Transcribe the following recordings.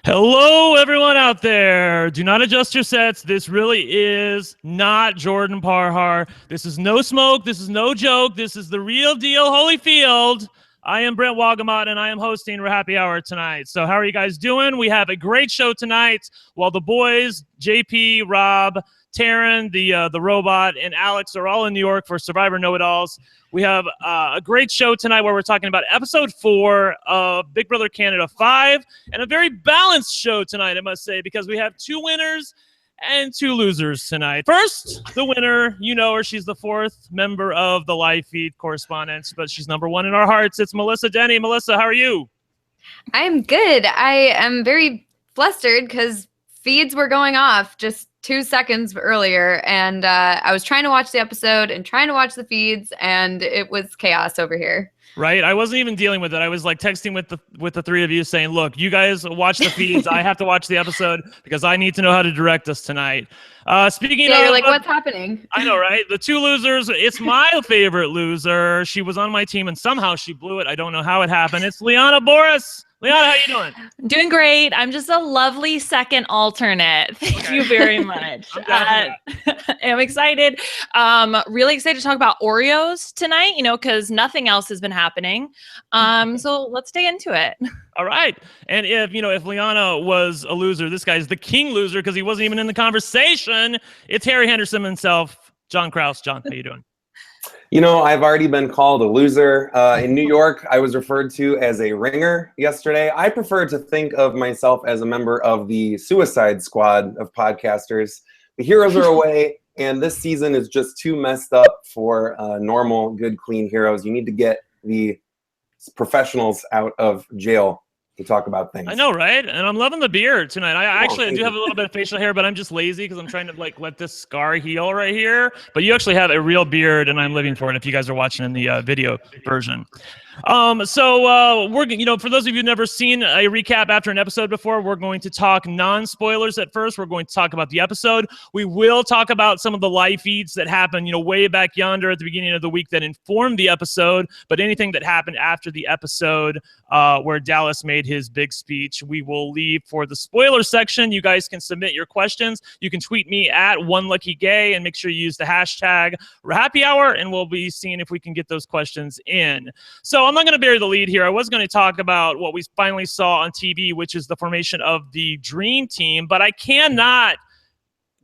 Hello, everyone out there. Do not adjust your sets. This really is not Jordan Parhar. This is no smoke. This is no joke. This is the real deal, Holyfield. I am Brent Wolgamott, and I am hosting RHAPpy Hour tonight. So how are you guys doing? We have a great show tonight. While the boys, JP, Rob, Taryn, the robot, and Alex are all in New York for Survivor Know-It-Alls. We have a great show tonight where we're talking about episode 4 of Big Brother Canada 5, and a very balanced show tonight, I must say, because we have 2 winners and 2 losers tonight. First, the winner, you know her. She's the 4th member of the live feed correspondence, but she's number 1 in our hearts. It's Melissa Deni. Melissa, how are you? I'm good. I am very flustered because feeds were going off just 2 seconds earlier, and I was trying to watch the episode and trying to watch the feeds, and it was chaos over here. Right, I wasn't even dealing with it. I was like texting with the 3 of you saying, "Look, you guys watch the feeds. I have to watch the episode because I need to know how to direct us tonight." Speaking of, you're like, what's happening? I know, right? The 2 losers. It's my favorite loser. She was on my team and somehow she blew it. I don't know how it happened. It's Liana Boraas. Liana, how you doing? Doing great. I'm just a lovely second alternate. Thank you very much. I'm excited. Really excited to talk about Oreos tonight, because nothing else has been happening. So let's dig into it. All right. And if Liana was a loser, this guy's the king loser because he wasn't even in the conversation. It's Harry Henderson himself, John Krause. John, how you doing? I've already been called a loser. In New York, I was referred to as a ringer yesterday. I prefer to think of myself as a member of the Suicide Squad of podcasters. The heroes are away, and this season is just too messed up for normal, good, clean heroes. You need to get the professionals out of jail to talk about things. I know, right? And I'm loving the beard tonight. I do have a little bit of facial hair, but I'm just lazy because I'm trying to let this scar heal right here. But you actually have a real beard, and I'm living for it if you guys are watching in the video version. So we're, for those of you who've never seen a recap after an episode before, we're going to talk non-spoilers at first. We're going to talk about the episode. We will talk about some of the live feeds that happened, way back yonder at the beginning of the week that informed the episode, but anything that happened after the episode where Dallas made his big speech, we will leave for the spoiler section. You guys can submit your questions. You can tweet me at OneLuckyGay and make sure you use the hashtag RHAPpy Hour, and we'll be seeing if we can get those questions in. So I'm not going to bury the lead here. I was going to talk about what we finally saw on TV, which is the formation of the Dream Team, but I cannot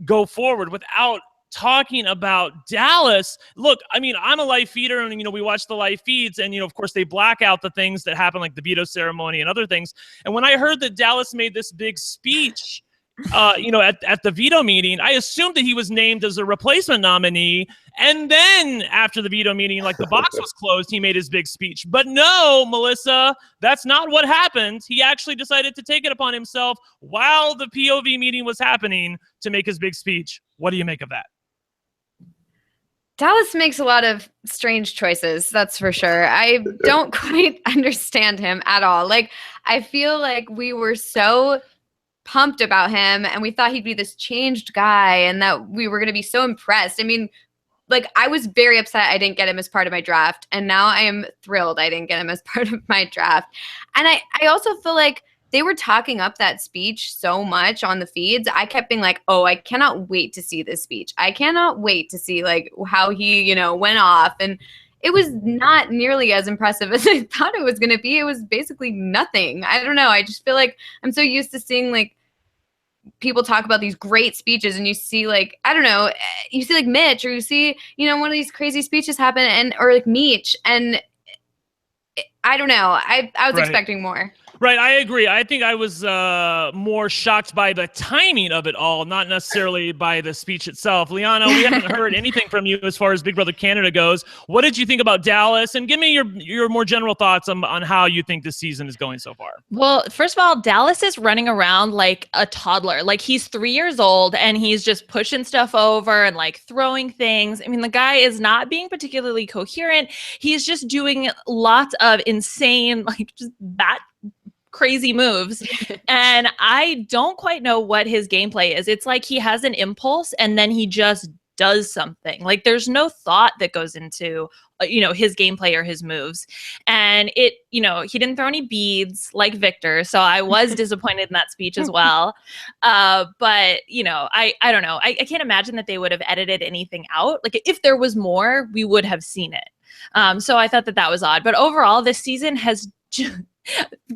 go forward without talking about Dallas. Look, I'm a live feeder, and, we watch the live feeds, and, of course, they black out the things that happen, like the veto ceremony and other things. And when I heard that Dallas made this big speech, at the veto meeting, I assumed that he was named as a replacement nominee. And then after the veto meeting, the box was closed, he made his big speech. But no, Melissa, that's not what happened. He actually decided to take it upon himself while the POV meeting was happening to make his big speech. What do you make of that? Dallas makes a lot of strange choices, that's for sure. I don't quite understand him at all. I feel like we were so pumped about him and we thought he'd be this changed guy and that we were going to be so impressed. I was very upset I didn't get him as part of my draft, and now I am thrilled I didn't get him as part of my draft. And I also feel like they were talking up that speech so much on the feeds. I kept being like, oh, I cannot wait to see this speech. I cannot wait to see how he, went off. And it was not nearly as impressive as I thought it was going to be. It was basically nothing. I don't know. I just feel like I'm so used to seeing people talk about these great speeches, and you see I don't know, you see Mitch, or you see, one of these crazy speeches happen, or Meech, and I don't know. I was expecting more. Right, I agree. I think I was more shocked by the timing of it all, not necessarily by the speech itself. Liana, we haven't heard anything from you as far as Big Brother Canada goes. What did you think about Dallas? And give me your more general thoughts on how you think this season is going so far. Well, first of all, Dallas is running around like a toddler. He's 3 years old, and he's just pushing stuff over and throwing things. The guy is not being particularly coherent. He's just doing lots of insane, just bat crazy moves. And I don't quite know what his gameplay is. It's like he has an impulse and then he just does something. Like there's no thought that goes into his gameplay or his moves. And he didn't throw any beads like Victor. So I was disappointed in that speech as well. But I don't know. I can't imagine that they would have edited anything out. Like if there was more, we would have seen it. So I thought that was odd. But overall, this season has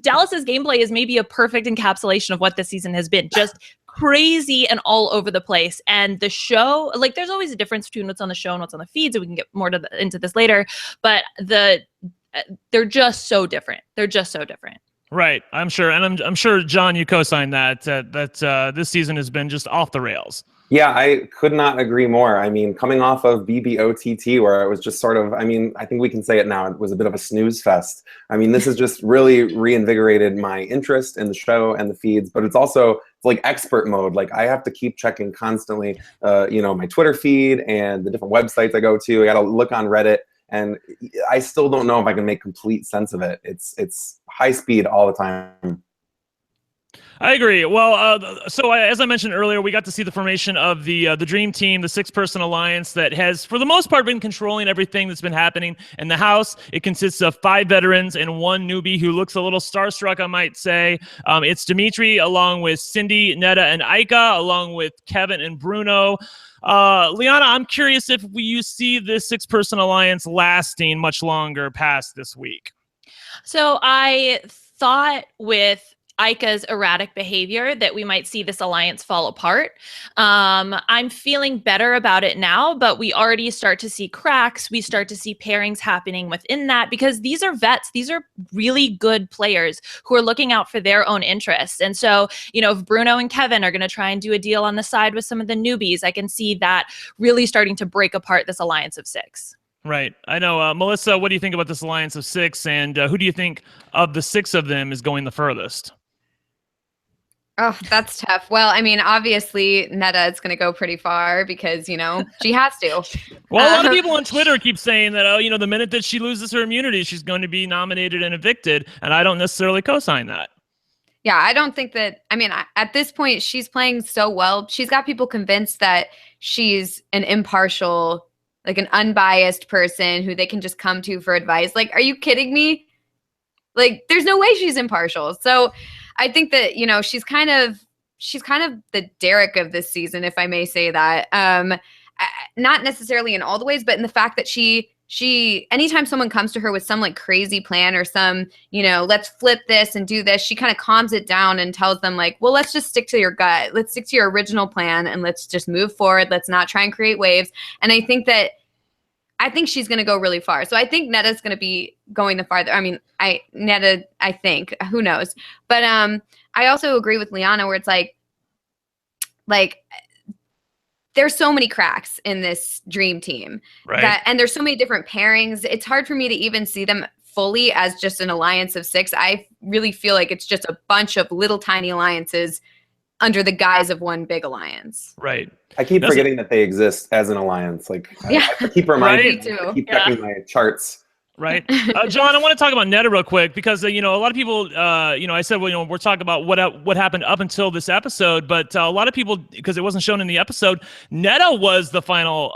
Dallas's gameplay is maybe a perfect encapsulation of what this season has been. Just crazy and all over the place. And the show, like there's always a difference between what's on the show and what's on the feed, so we can get more into this later, but they're just so different. They're just so different. Right. I'm sure. And I'm sure, John, you co-signed that this season has been just off the rails. Yeah, I could not agree more. I mean, coming off of BBOTT, where it was just sort of, I think we can say it now, it was a bit of a snooze fest. I mean, this has just really reinvigorated my interest in the show and the feeds, but it's also like expert mode. Like I have to keep checking constantly, my Twitter feed and the different websites I go to. I got to look on Reddit, and I still don't know if I can make complete sense of it. It's high speed all the time. I agree. Well, so as I mentioned earlier, we got to see the formation of the Dream Team, the 6-person alliance that has, for the most part, been controlling everything that's been happening in the house. It consists of 5 veterans and 1 newbie who looks a little starstruck, I might say. It's Dimitri, along with Cindy, Netta, and Aika, along with Kevin and Bruno. Liana, I'm curious if you see this 6-person alliance lasting much longer past this week. So I thought with Aika's erratic behavior that we might see this alliance fall apart. I'm feeling better about it now, but we already start to see cracks. We start to see pairings happening within that, because these are vets. These are really good players who are looking out for their own interests. And so, if Bruno and Kevin are going to try and do a deal on the side with some of the newbies, I can see that really starting to break apart this alliance of 6. Right. I know. Melissa, what do you think about this alliance of 6? And who do you think of the 6 of them is going the furthest? Oh, that's tough. Well, obviously Netta is going to go pretty far because, she has to. Well, a lot of people on Twitter keep saying that, the minute that she loses her immunity, she's going to be nominated and evicted. And I don't necessarily co-sign that. Yeah, I don't think that, at this point, she's playing so well. She's got people convinced that she's an impartial, like an unbiased person who they can just come to for advice. Like, are you kidding me? Like, there's no way she's impartial. So I think that, she's kind of the Derek of this season, if I may say that. Not necessarily in all the ways, but in the fact that she anytime someone comes to her with some like crazy plan or some, let's flip this and do this, she kind of calms it down and tells them like, well, let's just stick to your gut. Let's stick to your original plan and let's just move forward. Let's not try and create waves. And I think she's going to go really far. So I think Netta's going to be going the farther. Netta, I think, who knows? But I also agree with Liana where it's like there's so many cracks in this Dream Team. Right. And there's so many different pairings. It's hard for me to even see them fully as just an alliance of 6. I really feel like it's just a bunch of little tiny alliances under the guise of one big alliance. Right. I keep forgetting that they exist as an alliance. Like, yeah. I keep reminding me too. I keep checking my charts. Right. John, I want to talk about Netta real quick because, a lot of people, I said, well, we're talking about what happened up until this episode, but a lot of people, because it wasn't shown in the episode, Netta was the final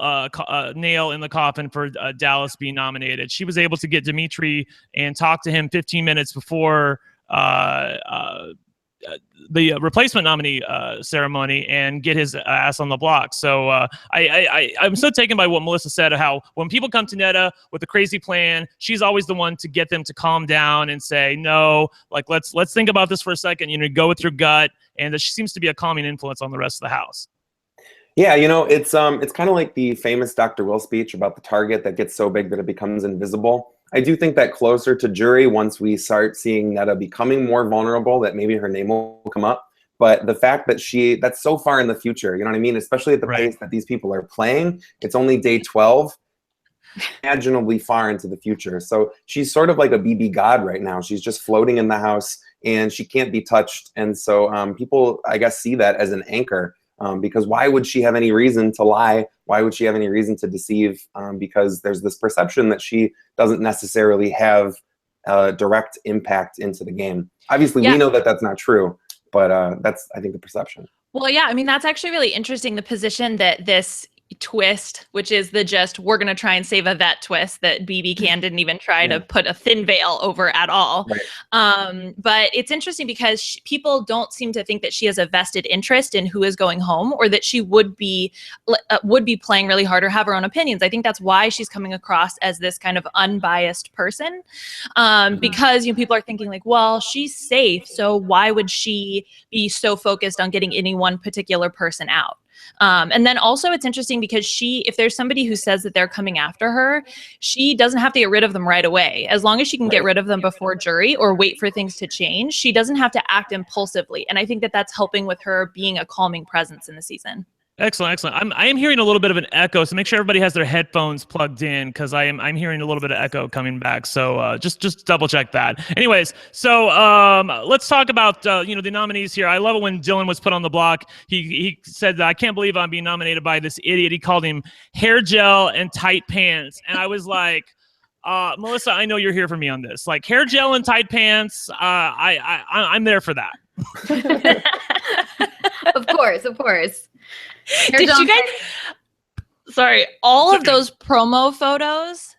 nail in the coffin for Dallas being nominated. She was able to get Dimitri and talk to him 15 minutes before the replacement nominee ceremony and get his ass on the block. So I'm so taken by what Melissa said, how when people come to Netta with a crazy plan, she's always the one to get them to calm down and say, no, like, let's think about this for a second, go with your gut. And that she seems to be a calming influence on the rest of the house. Yeah, it's kind of like the famous Dr. Will speech about the target that gets so big that it becomes invisible. I do think that closer to jury, once we start seeing Netta becoming more vulnerable, that maybe her name will come up. But the fact that that's so far in the future, you know what I mean? Especially at the pace that these people are playing, it's only day 12, imaginably far into the future. So she's sort of like a BB God right now. She's just floating in the house and she can't be touched. And so people, I guess, see that as an anchor. Because why would she have any reason to lie? Why would she have any reason to deceive? Because there's this perception that she doesn't necessarily have a direct impact into the game. Obviously, we know that that's not true, but that's, I think, the perception. Well, yeah, that's actually really interesting, the position that this twist, which is the just we're going to try and save a vet twist that BB Can didn't even try to put a thin veil over at all. Right. But it's interesting because people don't seem to think that she has a vested interest in who is going home, or that she would be playing really hard or have her own opinions. I think that's why she's coming across as this kind of unbiased person, because people are thinking like, well, she's safe, so why would she be so focused on getting any one particular person out? And then also it's interesting because if there's somebody who says that they're coming after her, she doesn't have to get rid of them right away. As long as she can get rid of them before jury or wait for things to change, she doesn't have to act impulsively. And I think that that's helping with her being a calming presence in the season. Excellent, excellent. I am hearing a little bit of an echo, so make sure everybody has their headphones plugged in, because I'm hearing a little bit of echo coming back. So just double check that. Anyways, so let's talk about the nominees here. I love it when Dylan was put on the block. He said, "I can't believe I'm being nominated by this idiot." He called him hair gel and tight pants, and I was like, Melissa, I know you're here for me on this. Like, hair gel and tight pants, I'm there for that. Of course. Did you guys? Sorry, all of those promo photos.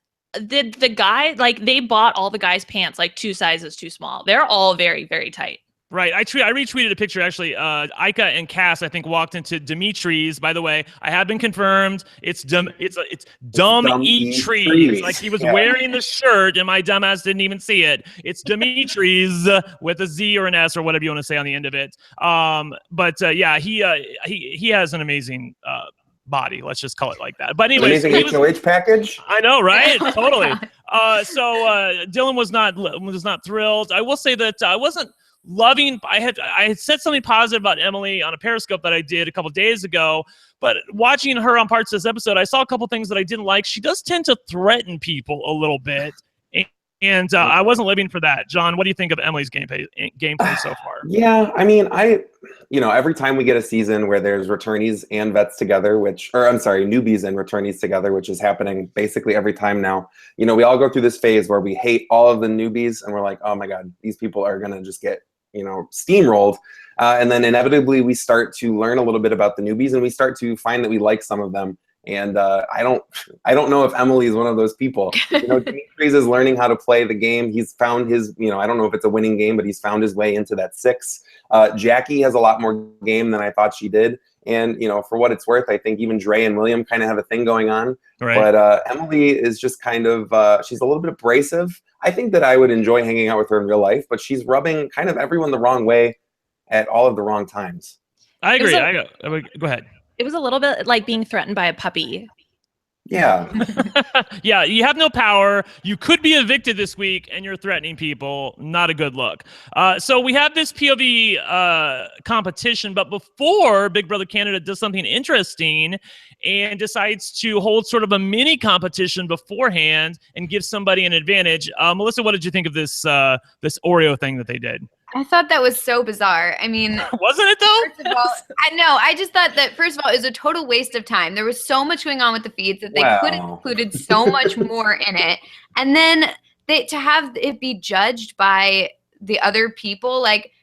Did the guy they bought all the guys' pants like 2 sizes too small? They're all very, very tight. Right. I retweeted a picture, actually. Ika and Cass, I think, walked into Dimitri's. By the way, I have been confirmed. It's dumb eat trees. Like, he was wearing the shirt, and my dumbass didn't even see it. It's Dimitri's with a Z or an S or whatever you want to say on the end of it. He has an amazing body. Let's just call it like that. But anyways, amazing HOH package. I know, right? Totally. So Dylan was not thrilled. I will say that I wasn't loving. I had said something positive about Emily on a Periscope that I did a couple days ago, but watching her on parts of this episode, I saw a couple things that I didn't like. She does tend to threaten people a little bit, and I wasn't living for that. John, what do you think of Emily's gameplay so far? Yeah, I mean, every time we get a season where there's returnees and vets together, newbies and returnees together, which is happening basically every time now. We all go through this phase where we hate all of the newbies, and we're like, oh my God, these people are gonna just get steamrolled. And then inevitably we start to learn a little bit about the newbies, and we start to find that we like some of them. And I don't know if Emily is one of those people. Dimitri's is learning how to play the game. He's found his, I don't know if it's a winning game, but he's found his way into that 6. Jackie has a lot more game than I thought she did. And, for what it's worth, I think even Dre and William kind of have a thing going on. Right. But Emily is just kind of, she's a little bit abrasive. I think that I would enjoy hanging out with her in real life, but she's rubbing kind of everyone the wrong way at all of the wrong times. I agree. Go ahead. It was a little bit like being threatened by a puppy. Yeah. Yeah, you have no power. You could be evicted this week, and you're threatening people. Not a good look. So we have this POV competition, but before Big Brother Canada does something interesting and decides to hold sort of a mini competition beforehand and give somebody an advantage. Melissa, what did you think of this Oreo thing that they did? I thought that was so bizarre. I mean, wasn't it though? First of all, I just thought that, first of all, it was a total waste of time. There was so much going on with the feeds that they could have included so much more in it. And then to have it be judged by the other people, like,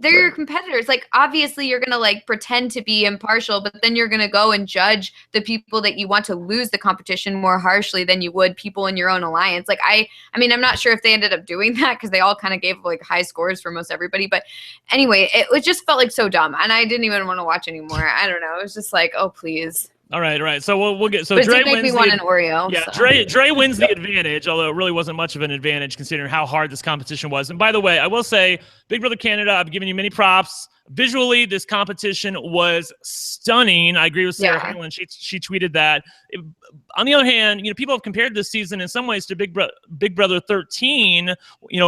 they're your competitors. Like, obviously you're going to pretend to be impartial, but then you're going to go and judge the people that you want to lose the competition more harshly than you would people in your own alliance. Like, I mean, I'm not sure if they ended up doing that because they all kind of gave high scores for most everybody. But anyway, it just felt so dumb, and I didn't even want to watch anymore. I don't know. It was just oh, please. All right. So we'll get. So but Dre it did make me want an Oreo. Yeah, so. Dre wins the advantage, although it really wasn't much of an advantage considering how hard this competition was. And by the way, I will say, Big Brother Canada, I've given you many props. Visually, this competition was stunning. I agree with Sarah Helen. She tweeted that. On the other hand, people have compared this season in some ways to Big Brother 13.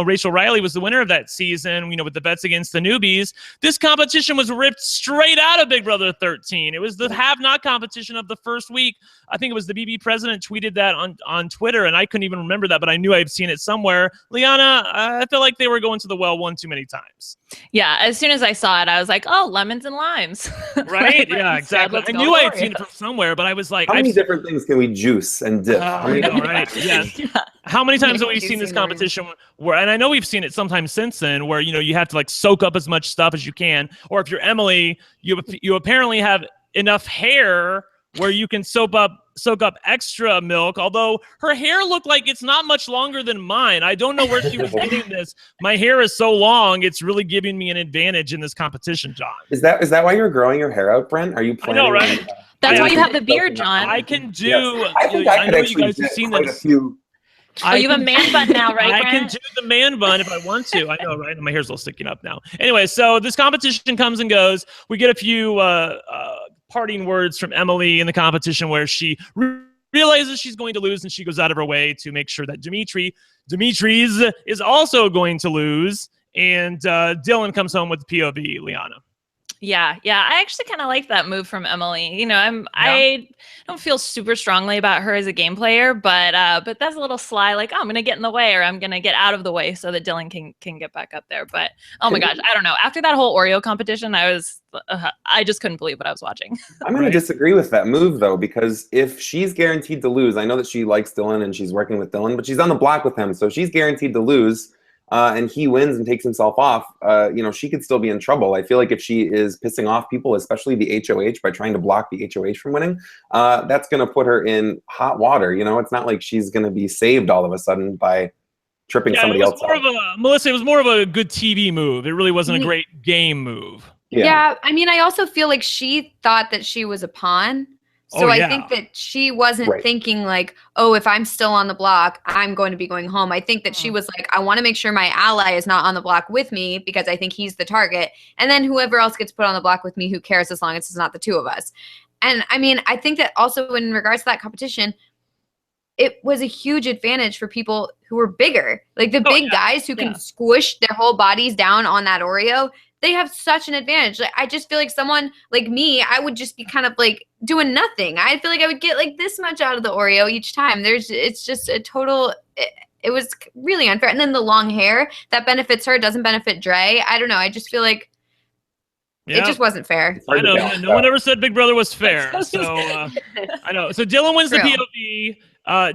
Rachel Riley was the winner of that season, with the vets against the newbies. This competition was ripped straight out of Big Brother 13. It was the have-not competition of the first week. I think it was the BB president tweeted that on Twitter, and I couldn't even remember that, but I knew I had seen it somewhere. Liana, I feel like they were going to the well one too many times. Yeah, as soon as I saw it, I was like, oh, lemons and limes. Right? Yeah, exactly. I knew I had seen it from somewhere, but I was like, how many different things can we juice and dip? Right? Yes. Yeah. How many times have we seen this competition and I know we've seen it sometimes since then, where you have to soak up as much stuff as you can, or if you're Emily, you apparently have enough hair where you can soak up extra milk, although her hair looked like it's not much longer than mine. I don't know where she was getting this. My hair is so long, it's really giving me an advantage in this competition, John. Is that why you're growing your hair out, Brent? Are you I planning know, right? That's why you have the beard, John. I can do. Yes. I think I could know you actually guys have get seen quite a this. few. Oh, you have a man bun now, right, I Brent? can do the man bun if I want to. I know, right? My hair's a little sticking up now. Anyway, so this competition comes and goes. We get a few parting words from Emily in the competition where she realizes she's going to lose, and she goes out of her way to make sure that Demetres is also going to lose. And Dylan comes home with the POV, Liana. Yeah. I actually kind of like that move from Emily. You know, I don't feel super strongly about her as a game player, but that's a little sly. Like, oh, I'm gonna get in the way, or I'm gonna get out of the way so that Dylan can get back up there. But oh my gosh, I don't know. After that whole Oreo competition, I just couldn't believe what I was watching. I'm going to disagree with that move, though, because if she's guaranteed to lose, I know that she likes Dylan and she's working with Dylan, but she's on the block with him, so she's guaranteed to lose. And he wins and takes himself off, she could still be in trouble. I feel like if she is pissing off people, especially the HOH, by trying to block the HOH from winning, that's going to put her in hot water. It's not like she's going to be saved all of a sudden by tripping somebody else out. Melissa, it was more of a good TV move. It really wasn't a great game move. Yeah, I mean, I also feel like she thought that she was a pawn. So I think that she wasn't thinking like, oh, if I'm still on the block, I'm going to be going home. I think that she was like, I want to make sure my ally is not on the block with me because I think he's the target. And then whoever else gets put on the block with me, who cares as long as it's not the two of us. And I mean, I think that also in regards to that competition, it was a huge advantage for people who were bigger. Like the big guys who can squish their whole bodies down on that Oreo, they have such an advantage. Like, I just feel like someone like me, I would just be kind of like doing nothing. I feel like I would get like this much out of the Oreo each time. It's just a total, it was really unfair. And then the long hair that benefits her doesn't benefit Dre. I don't know. I just feel like it just wasn't fair. I know. No one ever said Big Brother was fair. So I know. So Dylan wins the POV.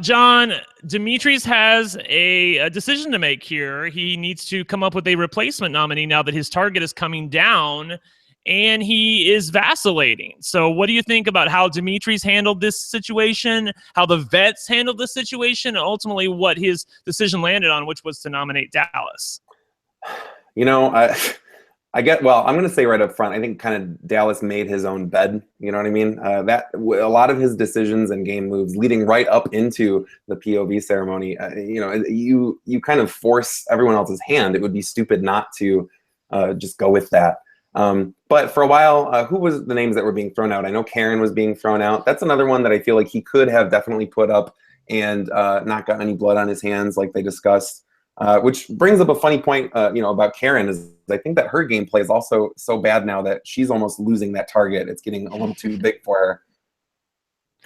John, Demetres has a decision to make here. He needs to come up with a replacement nominee now that his target is coming down and he is vacillating. So what do you think about how Demetres handled this situation, how the vets handled this situation, and ultimately what his decision landed on, which was to nominate Dallas? I'm going to say right up front, I think kind of Dallas made his own bed. You know what I mean? That a lot of his decisions and game moves leading right up into the POV ceremony, you kind of force everyone else's hand. It would be stupid not to just go with that. But for a while, who was the names that were being thrown out? I know Karen was being thrown out. That's another one that I feel like he could have definitely put up and not got any blood on his hands like they discussed. Which brings up a funny point, about Karen is I think that her gameplay is also so bad now that she's almost losing that target. It's getting a little too big for her.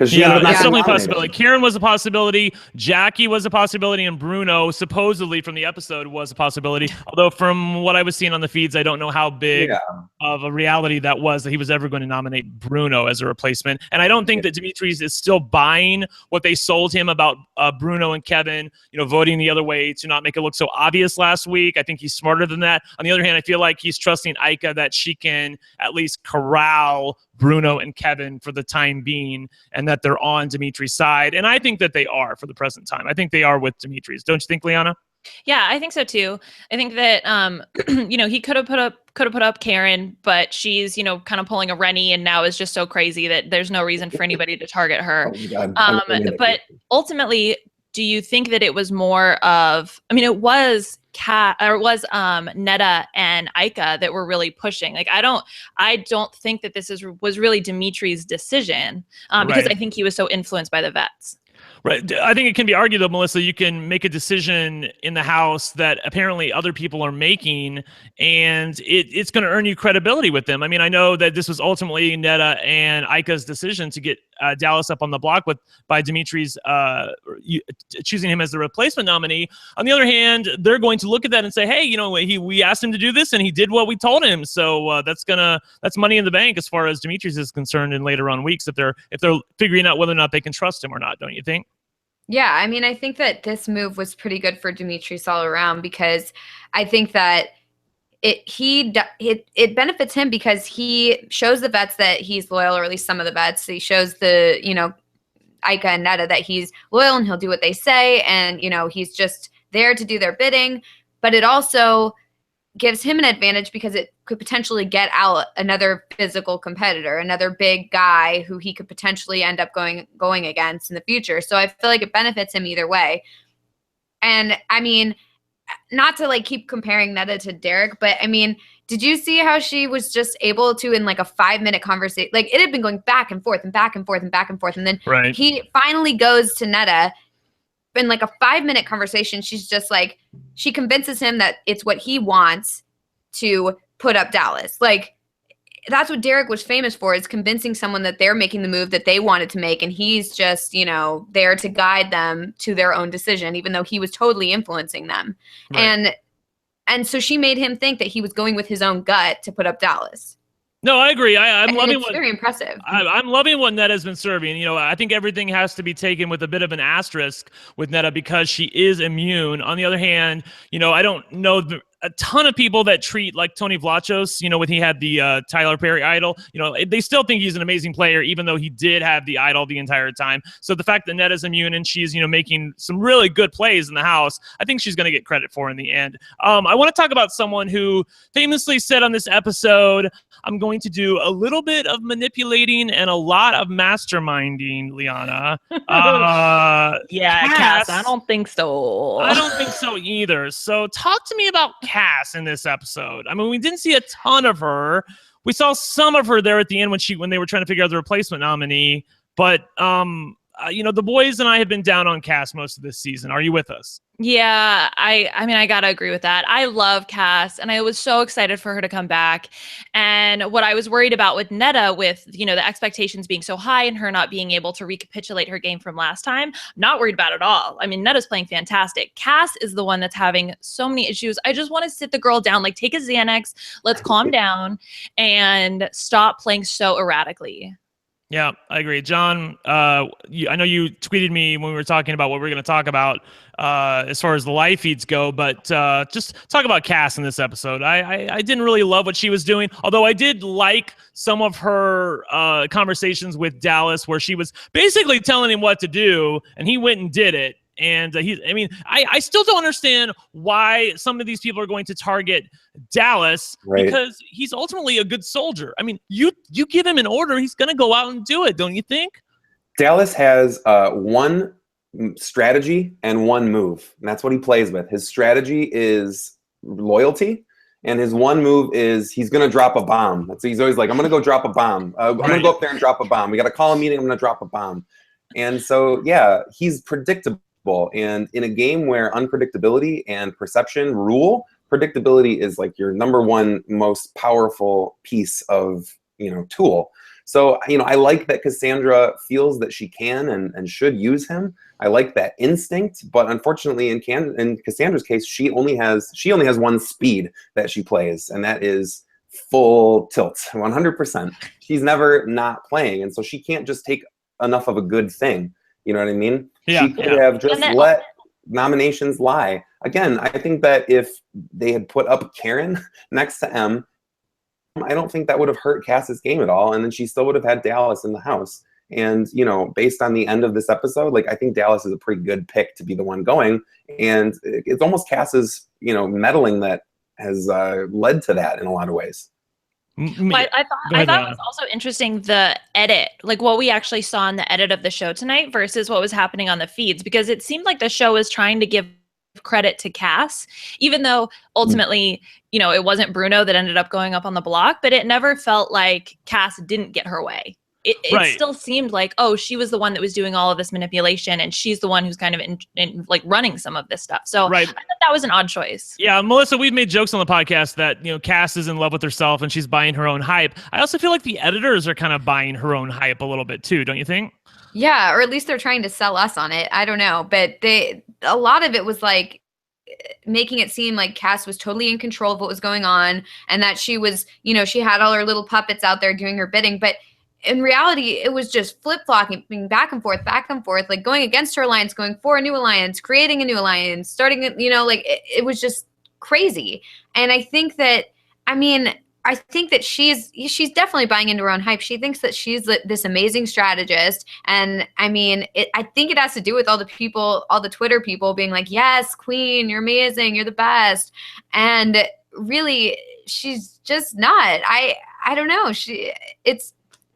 It's definitely a possibility. Karen was a possibility. Jackie was a possibility, and Bruno, supposedly from the episode, was a possibility. Although from what I was seeing on the feeds, I don't know how big of a reality that was that he was ever going to nominate Bruno as a replacement. And I don't think that Demetres is still buying what they sold him about Bruno and Kevin, voting the other way to not make it look so obvious last week. I think he's smarter than that. On the other hand, I feel like he's trusting Ika that she can at least corral Bruno and Kevin for the time being, and that they're on Demetres' side. And I think that they are for the present time. I think they are with Demetres. Don't you think, Liana? Yeah, I think so too. I think that he could have put up Karen, but she's kind of pulling a Rennie, and now is just so crazy that there's no reasson for anybody to target her. But ultimately, do you think that it was more of? I mean, it was Netta and Ika that were really pushing. Like, I don't think that this was really Demetres' decision because I think he was so influenced by the vets. Right. I think it can be argued, though, Melissa, you can make a decision in the House that apparently other people are making, and it's going to earn you credibility with them. I mean, I know that this was ultimately Netta and Ika's decision to get Dallas up on the block by Demetres choosing him as the replacement nominee. On the other hand, they're going to look at that and say, hey, we asked him to do this and he did what we told him. So that's money in the bank as far as Demetres is concerned in later on weeks if they're figuring out whether or not they can trust him or not, don't you think? Yeah, I mean, I think that this move was pretty good for Demetres all around because I think that it benefits him because he shows the vets that he's loyal, or at least some of the vets. He shows the, Ika and Netta that he's loyal and he'll do what they say, and he's just there to do their bidding. But it also gives him an advantage because it could potentially get out another physical competitor, another big guy who he could potentially end up going against in the future. So I feel like it benefits him either way. And I mean, not to like keep comparing Netta to Derek, but I mean, did you see how she was just able to, in like a 5-minute conversation, like it had been going back and forth and back and forth and back and forth. And then he finally goes to Netta in like a 5-minute conversation. She's just like, she convinces him that it's what he wants to put up Dallas. Like, that's what Derek was famous for, is convincing someone that they're making the move that they wanted to make. And he's just, there to guide them to their own decision, even though he was totally influencing them. Right. And so she made him think that he was going with his own gut to put up Dallas. No, I agree. I'm loving it's very impressive. I'm loving what Netta's been serving. I think everything has to be taken with a bit of an asterisk with Netta because she is immune. On the other hand, I don't know a ton of people that treat like Tony Vlachos, when he had the Tyler Perry idol, they still think he's an amazing player, even though he did have the idol the entire time. So the fact that Netta's immune and she's, making some really good plays in the house, I think she's going to get credit for in the end. I want to talk about someone who famously said on this episode, I'm going to do a little bit of manipulating and a lot of masterminding, Liana. Cass, I don't think so. I don't think so either. So talk to me about Cass in this episode. I mean, we didn't see a ton of her. We saw some of her there at the end when they were trying to figure out the replacement nominee. But the boys and I have been down on Cass most of this season. Are you with us? Yeah, I mean, I gotta agree with that. I love Cass, and I was so excited for her to come back. And what I was worried about with Netta, with the expectations being so high and her not being able to recapitulate her game from last time, not worried about it at all. I mean, Netta's playing fantastic. Cass is the one that's having so many issues. I just want to sit the girl down, like take a Xanax, let's calm down, and stop playing so erratically. Yeah, I agree. John, I know you tweeted me when we were talking about what we were going to talk about as far as the live feeds go, but just talk about Cass in this episode. I didn't really love what she was doing, although I did like some of her conversations with Dallas where she was basically telling him what to do, and he went and did it. And I still don't understand why some of these people are going to target Dallas because he's ultimately a good soldier. I mean, you give him an order, he's going to go out and do it, don't you think? Dallas has one strategy and one move, and that's what he plays with. His strategy is loyalty, and his one move is he's going to drop a bomb. He's always like, I'm going to go drop a bomb. I'm going to go up there and drop a bomb. We got to call a meeting. I'm going to drop a bomb. And so, yeah, he's predictable. And in a game where unpredictability and perception rule, predictability is like your number one most powerful piece of, tool. So, I like that Cassandra feels that she can and should use him. I like that instinct, but unfortunately in Cassandra's case, she only has one speed that she plays, and that is full tilt, 100%. She's never not playing, and so she can't just take enough of a good thing. You know what I mean? Yeah, she could have just let nominations lie. Again, I think that if they had put up Karen next to M, I don't think that would have hurt Cass's game at all. And then she still would have had Dallas in the house. And, based on the end of this episode, I think Dallas is a pretty good pick to be the one going. And it's almost Cass's, meddling that has led to that in a lot of ways. But I thought it was also interesting, the edit, like what we actually saw in the edit of the show tonight versus what was happening on the feeds, because it seemed like the show was trying to give credit to Cass, even though ultimately, it wasn't Bruno that ended up going up on the block, but it never felt like Cass didn't get her way. It still seemed like, she was the one that was doing all of this manipulation, and she's the one who's kind of in like running some of this stuff. So I thought that was an odd choice. Yeah, Melissa, we've made jokes on the podcast that, Cass is in love with herself and she's buying her own hype. I also feel like the editors are kind of buying her own hype a little bit too, don't you think? Yeah, or at least they're trying to sell us on it. I don't know, but a lot of it was like making it seem like Cass was totally in control of what was going on, and that she was, she had all her little puppets out there doing her bidding, but in reality, it was just flip-flopping back and forth, like going against her alliance, going for a new alliance, creating a new alliance, starting, it was just crazy. And I think that, I think that she's definitely buying into her own hype. She thinks that she's this amazing strategist. And I think it has to do with all the Twitter people being like, yes, queen, you're amazing. You're the best. And really, she's just not. I don't know.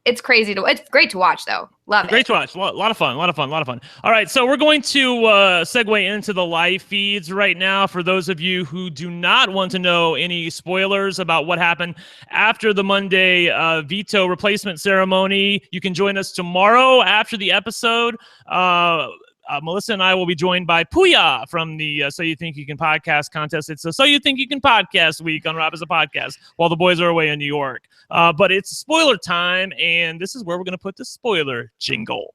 It's crazy it's great to watch though. Love it. Great to watch. A lot of fun. All right, so we're going to segue into the live feeds right now. For those of you who do not want to know any spoilers about what happened after the Monday veto replacement ceremony, you can join us tomorrow after the episode. Melissa and I will be joined by Pooya from the So You Think You Can podcast contest. It's a So You Think You Can podcast week on RHAP as a podcast while the boys are away in New York. But it's spoiler time, and this is where we're going to put the spoiler jingle.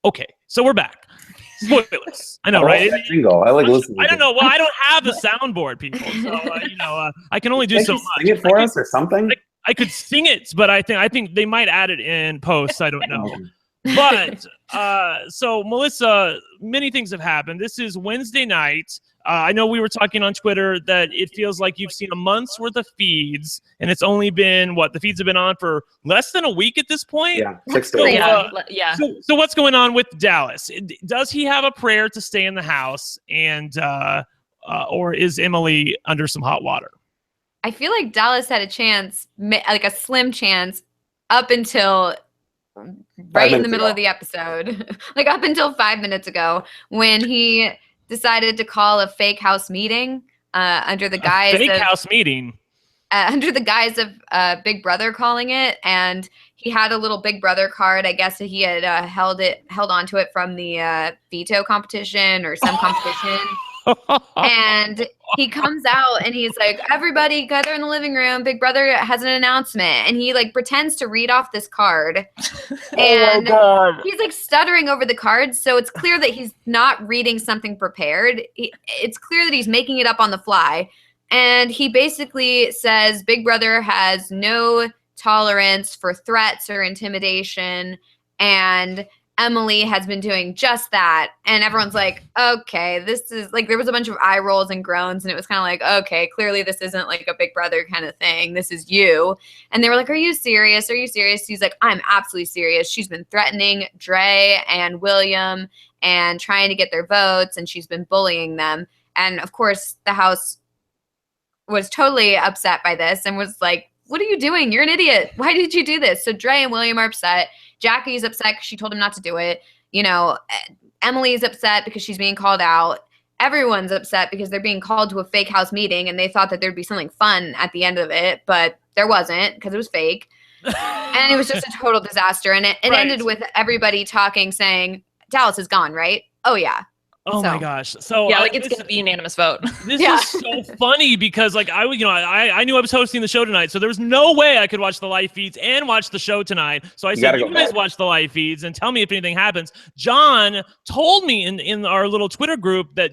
Okay, so we're back. Spoilers. I know, right? That jingle. I like listening. I don't know. Well, I don't have the soundboard, people. So, I can only do so much. Sing it for us or something? I could sing it, but I think they might add it in post. I don't know. But so Melissa, many things have happened. This is Wednesday night. I know we were talking on Twitter that it feels like you've seen a month's worth of feeds, and it's only been the feeds have been on for less than a week at this point. Yeah, 6 days. Yeah. So what's going on with Dallas? Does he have a prayer to stay in the house, and or is Emily under some hot water? I feel like Dallas had a chance, like a slim chance, up until right in the middle of the episode, like up until 5 minutes ago, when he decided to call a fake house meeting under the guise under the guise of Big Brother calling it. And he had a little Big Brother card. I guess he had held onto it from the veto competition or some competition. And he comes out and he's like, everybody gather in the living room. Big Brother has an announcement. And he like pretends to read off this card. And he's like stuttering over the cards. So it's clear that he's not reading something prepared. It's clear that he's making it up on the fly. And he basically says Big Brother has no tolerance for threats or intimidation. And Emily has been doing just that. And everyone's like, okay, this is like, there was a bunch of eye rolls and groans. And it was kind of like, okay, clearly this isn't like a Big Brother kind of thing. This is you. And they were like, are you serious? Are you serious? He's like, I'm absolutely serious. She's been threatening Dre and William and trying to get their votes. And she's been bullying them. And of course, the house was totally upset by this and was like, what are you doing? You're an idiot. Why did you do this? So Dre and William are upset. Jackie's upset because she told him not to do it. Emily's upset because she's being called out. Everyone's upset because they're being called to a fake house meeting and they thought that there'd be something fun at the end of it, but there wasn't because it was fake. And it was just a total disaster. And it ended with everybody talking, saying, Dallas is gone, right? Oh, yeah. Oh my gosh! So yeah, like it's gonna be unanimous vote. This is so funny because like I knew I was hosting the show tonight, so there was no way I could watch the live feeds and watch the show tonight. So I said, you guys watch the live feeds and tell me if anything happens. John told me in our little Twitter group that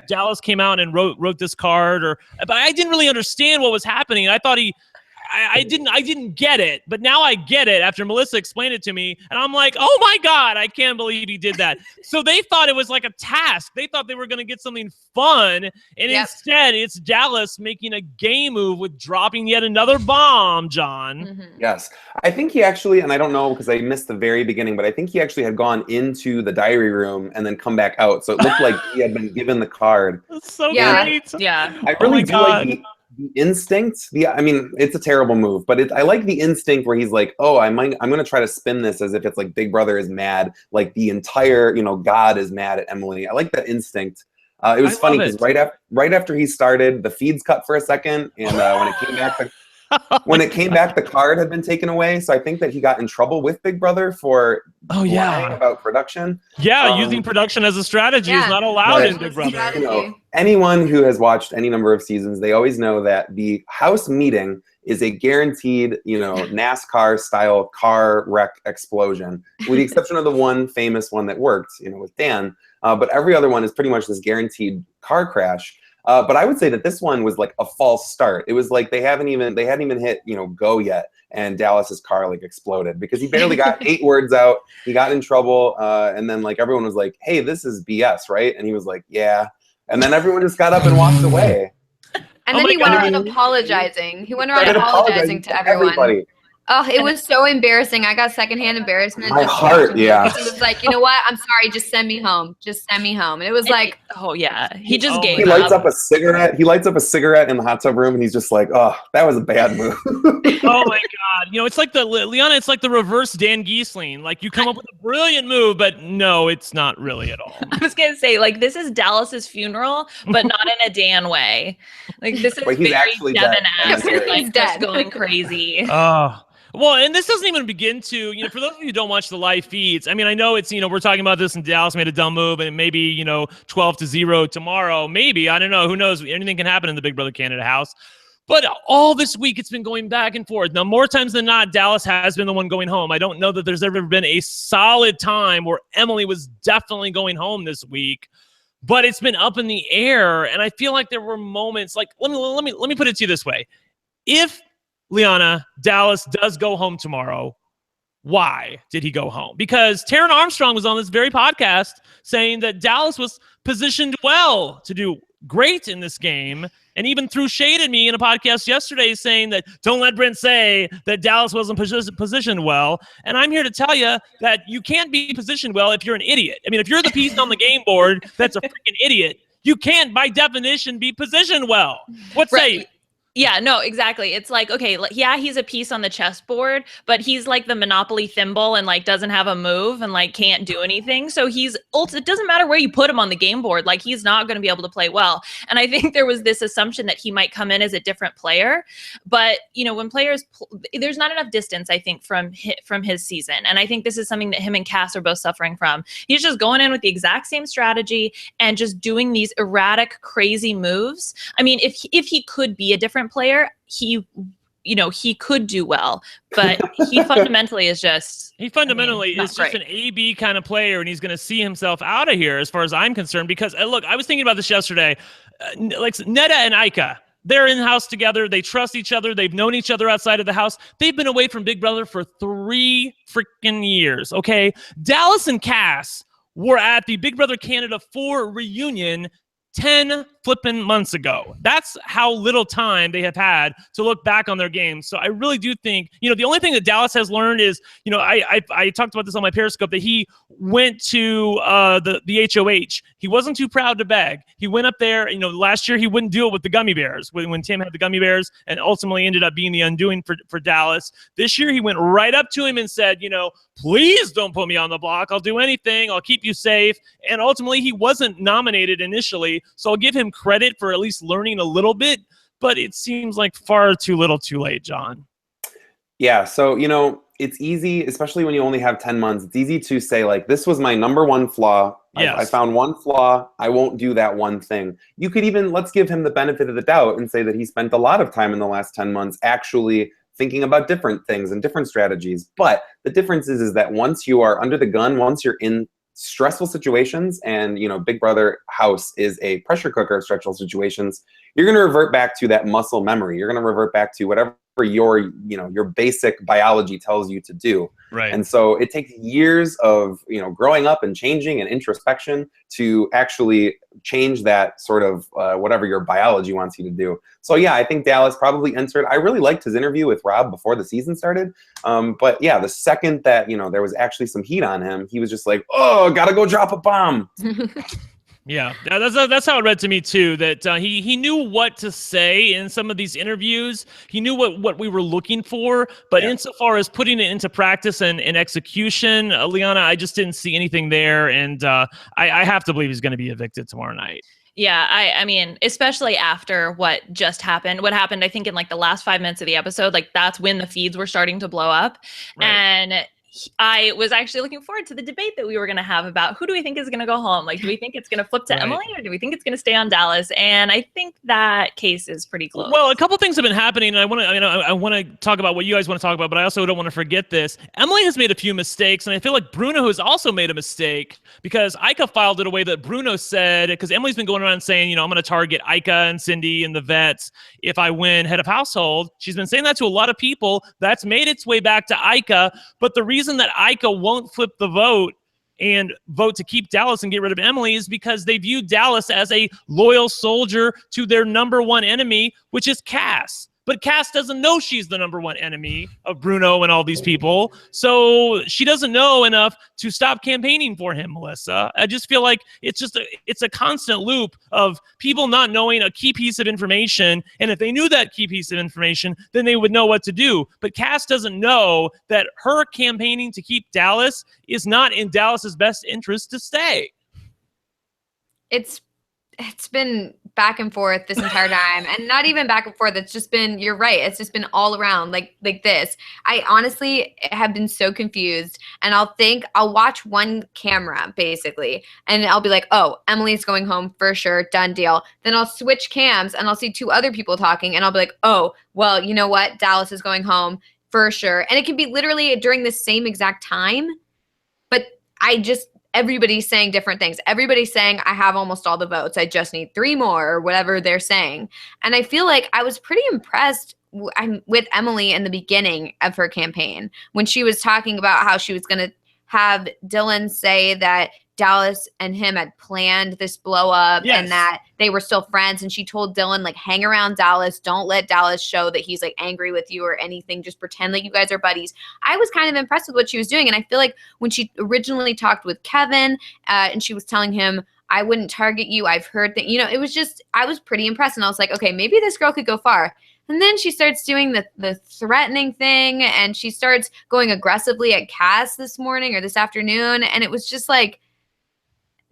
Dallas came out and wrote this card, but I didn't really understand what was happening. I thought I didn't get it, but now I get it after Melissa explained it to me, and I'm like, oh my God, I can't believe he did that. So they thought it was like a task. They thought they were going to get something fun, and instead it's Dallas making a game move with dropping yet another bomb, John. Mm-hmm. Yes. I think he actually, and I don't know because I missed the very beginning, but I think he actually had gone into the diary room and then come back out. So it looked like he had been given the card. That's so great. Yeah. I really do like the instinct. I mean, it's a terrible move, but I like the instinct where he's like, oh, I'm going to try to spin this as if it's like Big Brother is mad, like the entire, God is mad at Emily. I like that instinct. It was funny because right after he started, the feeds cut for a second, and when it came back, the card had been taken away. So I think that he got in trouble with Big Brother for lying about production. Yeah, using production as a strategy is not allowed in Big Brother. Anyone who has watched any number of seasons, they always know that the house meeting is a guaranteed, NASCAR style car wreck explosion, with the exception of the one famous one that worked, with Dan. But every other one is pretty much this guaranteed car crash. But I would say that this one was like a false start. It was like they hadn't even hit, go yet. And Dallas's car like exploded because he barely got 8 words out. He got in trouble. And then like everyone was like, hey, this is BS, right? And he was like, yeah. And then everyone just got up and walked away. And Oh then my he went God. around apologizing. He went around Started apologizing to everyone. everybody. Oh, it was so embarrassing. I got secondhand embarrassment. My just heart, watching it, yeah. because he was like, you know what? I'm sorry. Just send me home. Just send me home. And it was like, oh yeah, he just Oh my gave He God. lights up a cigarette. He lights up a cigarette in the hot tub room, and he's just like, "Oh, that was a bad move." Oh my God. You know, it's like Liana, it's like the reverse Dan Giesling. Like you come up with a brilliant move, but no, it's not really at all. I was gonna say, like, this is Dallas's funeral, but not in a Dan way. Like, this is But he's very actually dead. Devin-esque, He's like, just dead. going crazy. Oh. Well, and this doesn't even begin to, you know, for those of you who don't watch the live feeds, I mean, I know it's, you know, we're talking about this and Dallas made a dumb move and maybe, you know, 12-0 tomorrow. Maybe, I don't know. Who knows? Anything can happen in the Big Brother Canada house. But all this week, it's been going back and forth. Now, more times than not, Dallas has been the one going home. I don't know that there's ever been a solid time where Emily was definitely going home this week. But it's been up in the air, and I feel like there were moments. Like let me put it to you this way: if Liana, Dallas does go home tomorrow, why did he go home? Because Taryn Armstrong was on this very podcast saying that Dallas was positioned well to do great in this game, and even threw shade at me in a podcast yesterday saying that don't let Brent say that Dallas wasn't positioned well. And I'm here to tell you that you can't be positioned well if you're an idiot. I mean, if you're the piece on the game board that's a freaking idiot, you can't by definition be positioned well. What say you? Yeah, no, exactly. It's like, okay, yeah, he's a piece on the chessboard, but he's like the Monopoly thimble and like doesn't have a move and like can't do anything. So it doesn't matter where you put him on the game board. Like he's not going to be able to play well. And I think there was this assumption that he might come in as a different player, but you know, when players, there's not enough distance, I think, from his season. And I think this is something that him and Cass are both suffering from. He's just going in with the exact same strategy and just doing these erratic, crazy moves. I mean, if he could be a different player, he could do well, but he fundamentally is just is just great. an AB kind of player, and he's going to see himself out of here as far as I'm concerned. Because look, I was thinking about this yesterday, like Neda and Ika, they're in the house together. They trust each other. They've known each other outside of the house. They've been away from Big Brother for 3 freaking years. Okay, Dallas and Cass were at the Big Brother Canada 4 reunion 10 flipping months ago. That's how little time they have had to look back on their games. So I really do think, you know, the only thing that Dallas has learned is, you know, I talked about this on my Periscope, that he went to the HOH. He wasn't too proud to beg. He went up there, you know, last year he wouldn't do it with the gummy bears when Tim had the gummy bears, and ultimately ended up being the undoing for Dallas. This year he went right up to him and said, you know, please don't put me on the block. I'll do anything. I'll keep you safe. And ultimately he wasn't nominated initially. So I'll give him credit for at least learning a little bit, but it seems like far too little too late, John. Yeah, so, you know, it's easy, especially when you only have 10 months, it's easy to say, like, this was my number one flaw. Yes. I found one flaw. I won't do that one thing. You could even, let's give him the benefit of the doubt and say that he spent a lot of time in the last 10 months actually thinking about different things and different strategies. But the difference is that once you are under the gun, once you're in stressful situations, and, you know, Big Brother house is a pressure cooker of stressful situations, you're going to revert back to that muscle memory. You're going to revert back to whatever your basic biology tells you to do. Right. And so it takes years of, you know, growing up and changing and introspection to actually change that sort of whatever your biology wants you to do. So yeah, I think Dallas probably entered. I really liked his interview with Rob before the season started. But yeah, the second that, you know, there was actually some heat on him, he was just like, oh, gotta go drop a bomb. Yeah, that's how it read to me too, that he knew what to say in some of these interviews. He knew what we were looking for, but insofar as putting it into practice and execution, Liana, I just didn't see anything there, and I have to believe he's going to be evicted tomorrow night. Yeah, I mean, especially after what just happened. What happened, I think, in like the last 5 minutes of the episode, like that's when the feeds were starting to blow up. Right. And I was actually looking forward to the debate that we were going to have about who do we think is going to go home? Like, do we think it's going to flip to Emily, or do we think it's going to stay on Dallas? And I think that case is pretty close. Well, a couple things have been happening, and I want to talk about what you guys want to talk about, but I also don't want to forget this. Emily has made a few mistakes, and I feel like Bruno has also made a mistake, because Ika filed it away that Bruno said, because Emily's been going around saying, you know, I'm going to target Ika and Cindy and the vets if I win head of household. She's been saying that to a lot of people. That's made its way back to Ika, but the reason that Ika won't flip the vote and vote to keep Dallas and get rid of Emily is because they view Dallas as a loyal soldier to their number one enemy, which is Cass. But Cass doesn't know she's the number one enemy of Bruno and all these people. So she doesn't know enough to stop campaigning for him, Melissa. I just feel like it's a constant loop of people not knowing a key piece of information. And if they knew that key piece of information, then they would know what to do. But Cass doesn't know that her campaigning to keep Dallas is not in Dallas's best interest to stay. It's been back and forth this entire time, and not even back and forth. It's just been, you're right. It's just been all around like this. I honestly have been so confused, and I'll watch one camera basically, and I'll be like, oh, Emily's going home for sure. Done deal. Then I'll switch cams and I'll see two other people talking, and I'll be like, oh, well, you know what? Dallas is going home for sure. And it can be literally during the same exact time, but everybody's saying different things. Everybody's saying, I have almost all the votes. I just need 3 more, or whatever they're saying. And I feel like I was pretty impressed with Emily in the beginning of her campaign when she was talking about how she was going to have Dylan say that Dallas and him had planned this blow up, yes, and that they were still friends. And she told Dylan, like, hang around Dallas. Don't let Dallas show that he's like angry with you or anything. Just pretend like you guys are buddies. I was kind of impressed with what she was doing. And I feel like when she originally talked with Kevin and she was telling him, I wouldn't target you. I've heard that, it was just, I was pretty impressed. And I was like, okay, maybe this girl could go far. And then she starts doing the threatening thing, and she starts going aggressively at Cass this morning or this afternoon. And it was just like,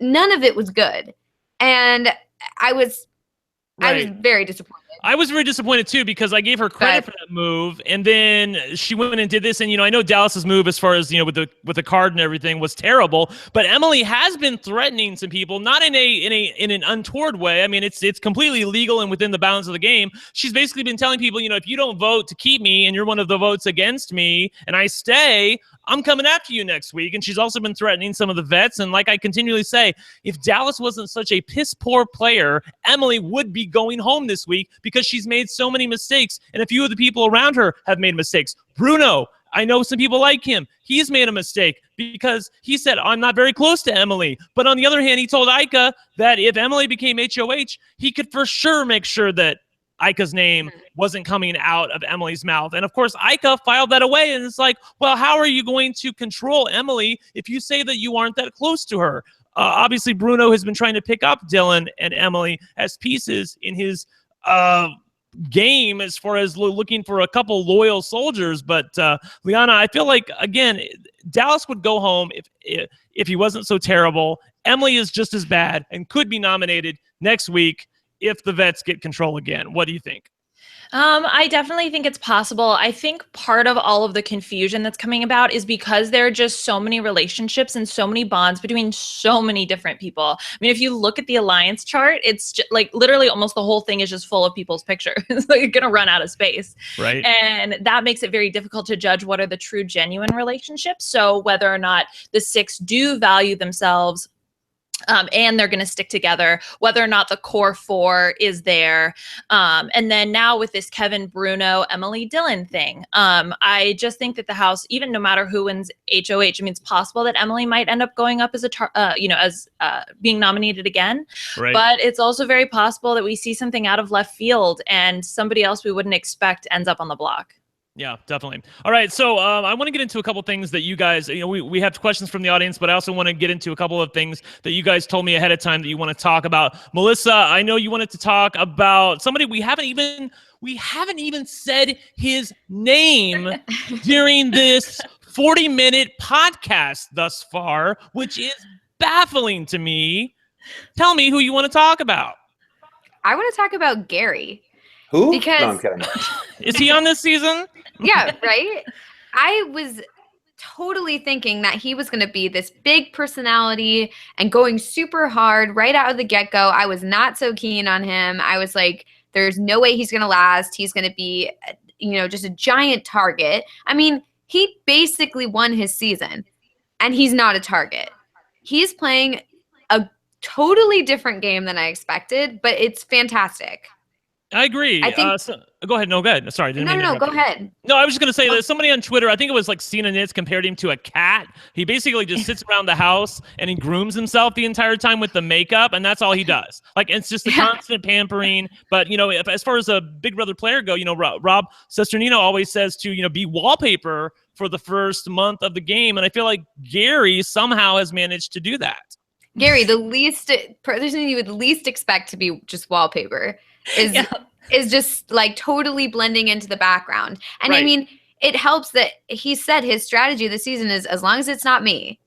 none of it was good. And I was very disappointed. I was very disappointed too, because I gave her credit for that move, and then she went and did this. And I know Dallas's move, as far as with the card and everything, was terrible. But Emily has been threatening some people, not in an untoward way. I mean, it's completely legal and within the bounds of the game. She's basically been telling people, if you don't vote to keep me and you're one of the votes against me, and I stay, I'm coming after you next week. And she's also been threatening some of the vets. And like I continually say, if Dallas wasn't such a piss poor player, Emily would be going home this week, because she's made so many mistakes, and a few of the people around her have made mistakes. Bruno, I know some people like him. He's made a mistake because he said, I'm not very close to Emily. But on the other hand, he told Ika that if Emily became HOH, he could for sure make sure that Ika's name wasn't coming out of Emily's mouth. And of course, Ika filed that away, and it's like, well, how are you going to control Emily if you say that you aren't that close to her? Obviously, Bruno has been trying to pick up Dylan and Emily as pieces in his game, as far as looking for a couple loyal soldiers. But Liana, I feel like, again, Dallas would go home if he wasn't so terrible. Emily is just as bad and could be nominated next week if the vets get control again. What do you think? I definitely think it's possible. I think part of all of the confusion that's coming about is because there are just so many relationships and so many bonds between so many different people. I mean, if you look at the alliance chart, it's just, like, literally almost the whole thing is just full of people's pictures. It's like you're going to run out of space. Right. And that makes it very difficult to judge what are the true, genuine relationships. So whether or not the 6 do value themselves, and they're going to stick together, whether or not the core 4 is there. And then now with this Kevin, Bruno, Emily, Dylan thing, I just think that the House, even no matter who wins HOH, I mean, it's possible that Emily might end up going up as being nominated again. Right. But it's also very possible that we see something out of left field and somebody else we wouldn't expect ends up on the block. Yeah, definitely. All right, so I want to get into a couple things that you guys, we have questions from the audience, but I also want to get into a couple of things that you guys told me ahead of time that you want to talk about. Melissa, I know you wanted to talk about somebody we haven't even said his name during this 40-minute podcast thus far, which is baffling to me. Tell me who you want to talk about. I want to talk about Gary. Who? Because no, I'm kidding. Is he on this season? Yeah, right? I was totally thinking that he was going to be this big personality and going super hard right out of the get-go. I was not so keen on him. I was like, there's no way he's going to last. He's going to be, just a giant target. I mean, he basically won his season, and he's not a target. He's playing a totally different game than I expected, but it's fantastic. I agree. I think. Go ahead. No, go ahead. Sorry. No, go ahead. No, I was just going to say that somebody on Twitter, I think it was like Cena Nitz, compared him to a cat. He basically just sits around the house and he grooms himself the entire time with the makeup, and that's all he does. Like, it's just the constant pampering. But, as far as a Big Brother player go, Rob Sesternino always says to, be wallpaper for the first month of the game. And I feel like Gary somehow has managed to do that. Gary, the person you would least expect to be just wallpaper is just like totally blending into the background. And right. I mean, it helps that he said his strategy this season is as long as it's not me.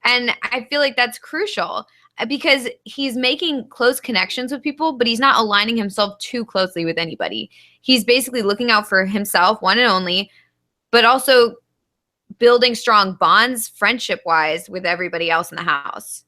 And I feel like that's crucial because he's making close connections with people, but he's not aligning himself too closely with anybody. He's basically looking out for himself, one and only, but also building strong bonds friendship-wise with everybody else in the house.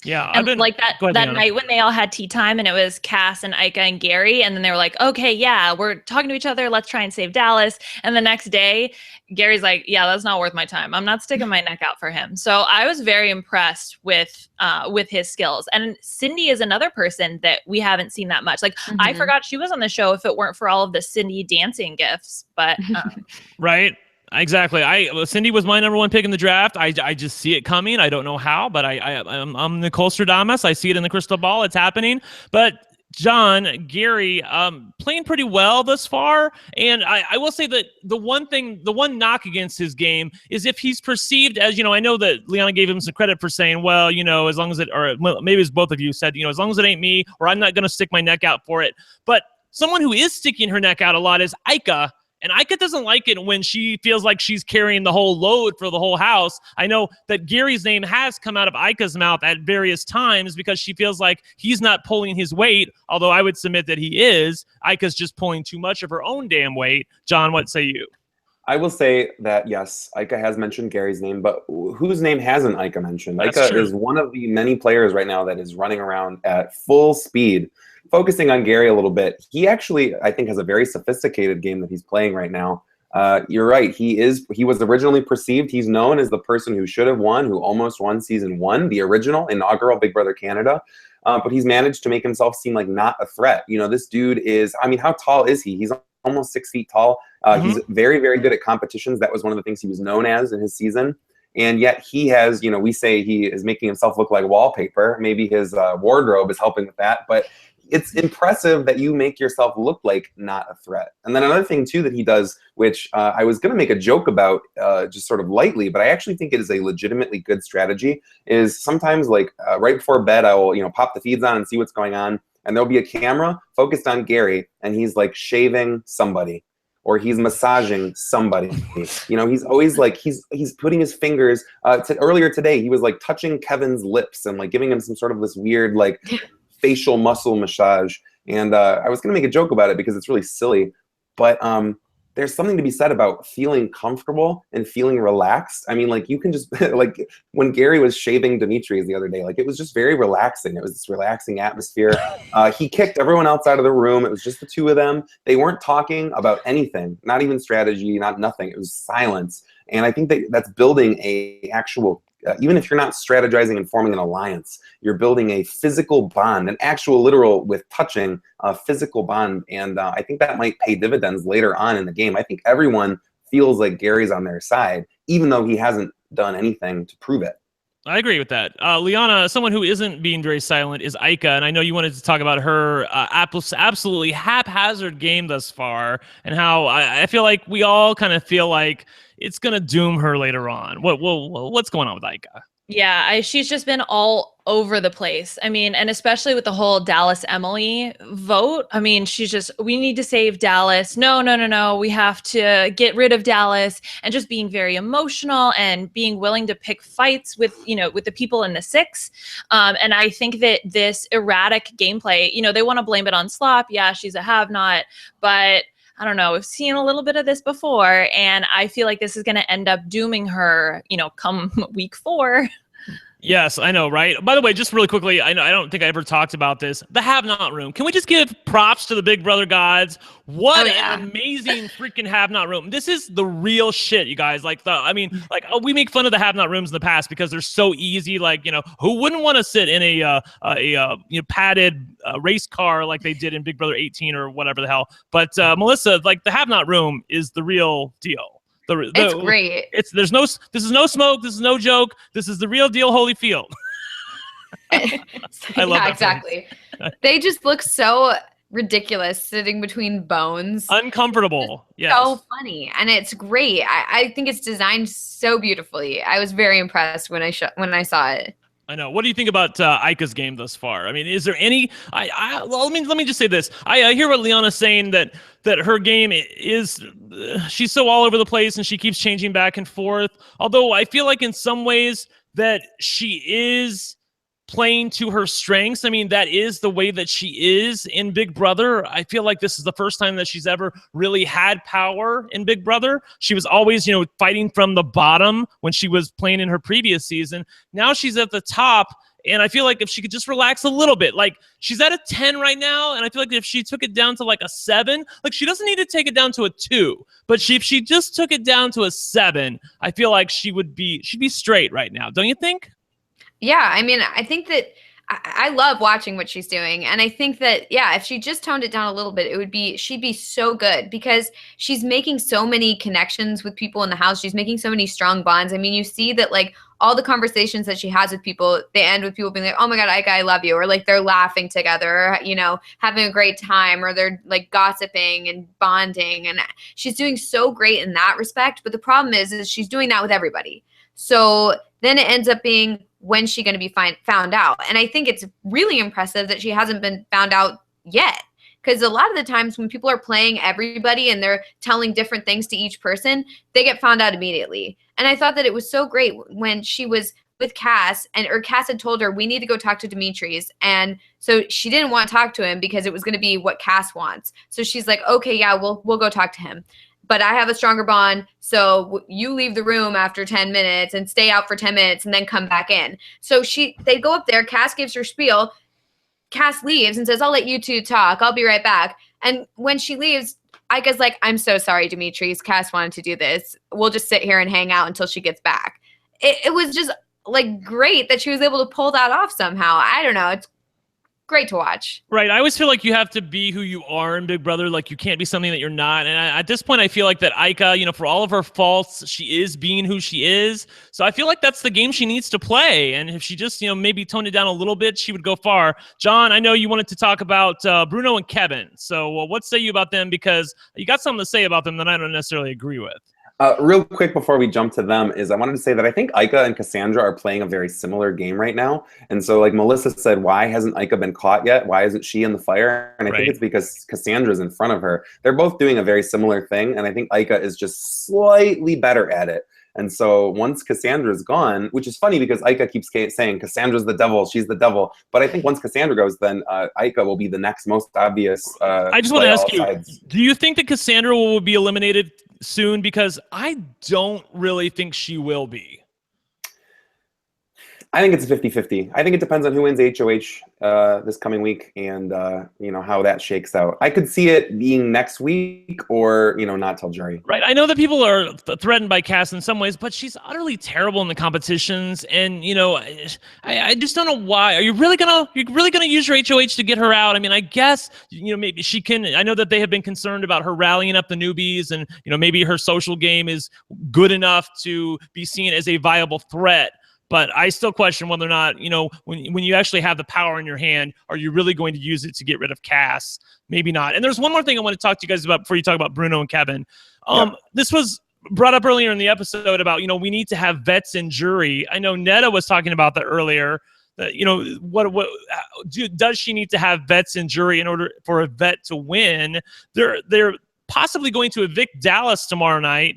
Yeah, and like that night when they all had tea time and it was Cass and Ika and Gary, and then they were like, okay, yeah, we're talking to each other. Let's try and save Dallas. And the next day, Gary's like, yeah, that's not worth my time. I'm not sticking my neck out for him. So I was very impressed with his skills. And Cindy is another person that we haven't seen that much. Like, I forgot she was on the show if it weren't for all of the Cindy dancing gifts. But right. Exactly. Cindy was my number one pick in the draft. I just see it coming. I don't know how, but I'm Nicole Stradamus. I see it in the crystal ball. It's happening. But John, Gary, playing pretty well thus far. And I will say that the one knock against his game is if he's perceived as, I know that Liana gave him some credit for saying, well, as long as or maybe it's both of you said, as long as it ain't me, or I'm not going to stick my neck out for it. But someone who is sticking her neck out a lot is Ika. And Ika doesn't like it when she feels like she's carrying the whole load for the whole house. I know that Gary's name has come out of Ika's mouth at various times because she feels like he's not pulling his weight, although I would submit that he is. Ika's just pulling too much of her own damn weight. John, what say you? I will say that, yes, Ika has mentioned Gary's name, but whose name hasn't Ika mentioned? That's Ika true. is one of the many players right now that is running around at full speed. Focusing on Gary a little bit, he actually, I think, has a very sophisticated game that he's playing right now. You're right. He was originally perceived. He's known as the person who should have won, who almost won season 1, the original inaugural Big Brother Canada. But he's managed to make himself seem like not a threat. This dude is, how tall is he? He's almost 6 feet tall. He's very, very good at competitions. That was one of the things he was known as in his season. And yet he has, we say he is making himself look like wallpaper. Maybe his wardrobe is helping with that. But it's impressive that you make yourself look like not a threat. And then another thing, too, that he does, which I was going to make a joke about just sort of lightly, but I actually think it is a legitimately good strategy, is sometimes like right before bed, I will, pop the feeds on and see what's going on. And there'll be a camera focused on Gary, and he's like shaving somebody, or he's massaging somebody. He's always like, he's putting his fingers, earlier today, he was like touching Kevin's lips and like giving him some sort of this weird, like, facial muscle massage. And I was going to make a joke about it because it's really silly, but there's something to be said about feeling comfortable and feeling relaxed. I mean, like, you can just, like, when Gary was shaving Dimitri's the other day, like, it was just very relaxing. It was this relaxing atmosphere. He kicked everyone else out of the room. It was just the two of them. They weren't talking about anything, not even strategy, not nothing. It was silence. And I think that that's building a actual, even if you're not strategizing and forming an alliance, you're building a physical bond, an actual literal with touching physical bond. And I think that might pay dividends later on in the game. I think everyone feels like Gary's on their side, even though he hasn't done anything to prove it. I agree with that. Liana, someone who isn't being very silent is Ika, and I know you wanted to talk about her absolutely haphazard game thus far, and how I feel like we all kind of feel like it's going to doom her later on. What's going on with Ika? Yeah, she's just been all over the place. I mean, and especially with the whole Dallas Emily vote. I mean, she's just, we need to save Dallas. No. We have to get rid of Dallas, and just being very emotional and being willing to pick fights with, with the people in the six. And I think that this erratic gameplay, they want to blame it on slop. Yeah, she's a have-not, but I don't know. We've seen a little bit of this before, and I feel like this is going to end up dooming her, come week 4. Yes, I know, right? By the way, just really quickly, I don't think I ever talked about this. The have-not room. Can we just give props to the Big Brother gods? What an amazing freaking have-not room. This is the real shit, you guys. Like, we make fun of the have-not rooms in the past because they're so easy. Like, who wouldn't want to sit in a padded race car like they did in Big Brother 18 or whatever the hell? But Melissa, like, the have-not room is the real deal. It's great. This is no smoke. This is no joke. This is the real deal, Holyfield. I love that exactly. They just look so ridiculous sitting between bones. Uncomfortable. Yes. So funny. And it's great. I think it's designed so beautifully. I was very impressed when I saw it. I know. What do you think about Ika's game thus far? I mean, is there any? Let me just say this. I hear what Liana's saying that her game is. She's so all over the place and she keeps changing back and forth. Although I feel like in some ways that she is playing to her strengths. I mean, that is the way that she is in Big Brother. I feel like this is the first time that she's ever really had power in Big Brother. She was always, fighting from the bottom when she was playing in her previous season. Now she's at the top. And I feel like if she could just relax a little bit, like she's at a 10 right now. And I feel like if she took it down to like a 7, like she doesn't need to take it down to a 2, but if she just took it down to a 7, I feel like she'd be straight right now. Don't you think? Yeah, I mean, I think that I love watching what she's doing. And I think that, yeah, if she just toned it down a little bit, she'd be so good because she's making so many connections with people in the house. She's making so many strong bonds. I mean, you see that like all the conversations that she has with people, they end with people being like, oh my God, Ika, I love you. Or like they're laughing together, or, having a great time, or they're like gossiping and bonding. And she's doing so great in that respect. But the problem is she's doing that with everybody. So then it ends up being, when's she going to be found out? And I think it's really impressive that she hasn't been found out yet. Because a lot of the times when people are playing everybody and they're telling different things to each person, they get found out immediately. And I thought that it was so great when she was with Cass, or Cass had told her, we need to go talk to Demetres. And so she didn't want to talk to him because it was going to be what Cass wants. So she's like, okay, yeah, we'll go talk to him. But I have a stronger bond, so you leave the room after 10 minutes and stay out for 10 minutes and then come back in. So they go up there, Cass gives her spiel, Cass leaves and says, I'll let you two talk, I'll be right back. And when she leaves, Ika's like, I'm so sorry, Demetres, Cass wanted to do this. We'll just sit here and hang out until she gets back. It was just like great that she was able to pull that off somehow. I don't know, it's great to watch. Right. I always feel like you have to be who you are in Big Brother. Like you can't be something that you're not. And at this point, I feel like that Ika, for all of her faults, she is being who she is. So I feel like that's the game she needs to play. And if she just, maybe toned it down a little bit, she would go far. John, I know you wanted to talk about Bruno and Kevin. So what say you about them? Because you got something to say about them that I don't necessarily agree with. Real quick before we jump to them is I wanted to say that I think Ika and Cassandra are playing a very similar game right now. And so like Melissa said, why hasn't Ika been caught yet? Why isn't she in the fire? And I think it's because Cassandra's in front of her. They're both doing a very similar thing. And I think Ika is just slightly better at it. And so once Cassandra's gone, which is funny because Ika keeps saying Cassandra's the devil, she's the devil. But I think once Cassandra goes, then Ika will be the next most obvious. I just want to ask you, do you think that Cassandra will be eliminated soon? Because I don't really think she will be. I think it's a 50-50. I think it depends on who wins HOH this coming week and, how that shakes out. I could see it being next week or, not till jury. Right. I know that people are threatened by Cass in some ways, but she's utterly terrible in the competitions. And, I just don't know why. Are you really going to use your HOH to get her out? I mean, I guess, maybe she can. I know that they have been concerned about her rallying up the newbies and, maybe her social game is good enough to be seen as a viable threat. But I still question whether or not, when you actually have the power in your hand, are you really going to use it to get rid of Cass? Maybe not. And there's one more thing I want to talk to you guys about before you talk about Bruno and Kevin. This was brought up earlier in the episode about, we need to have vets in jury. I know Netta was talking about that earlier. That, does she need to have vets in jury in order for a vet to win? They're possibly going to evict Dallas tomorrow night.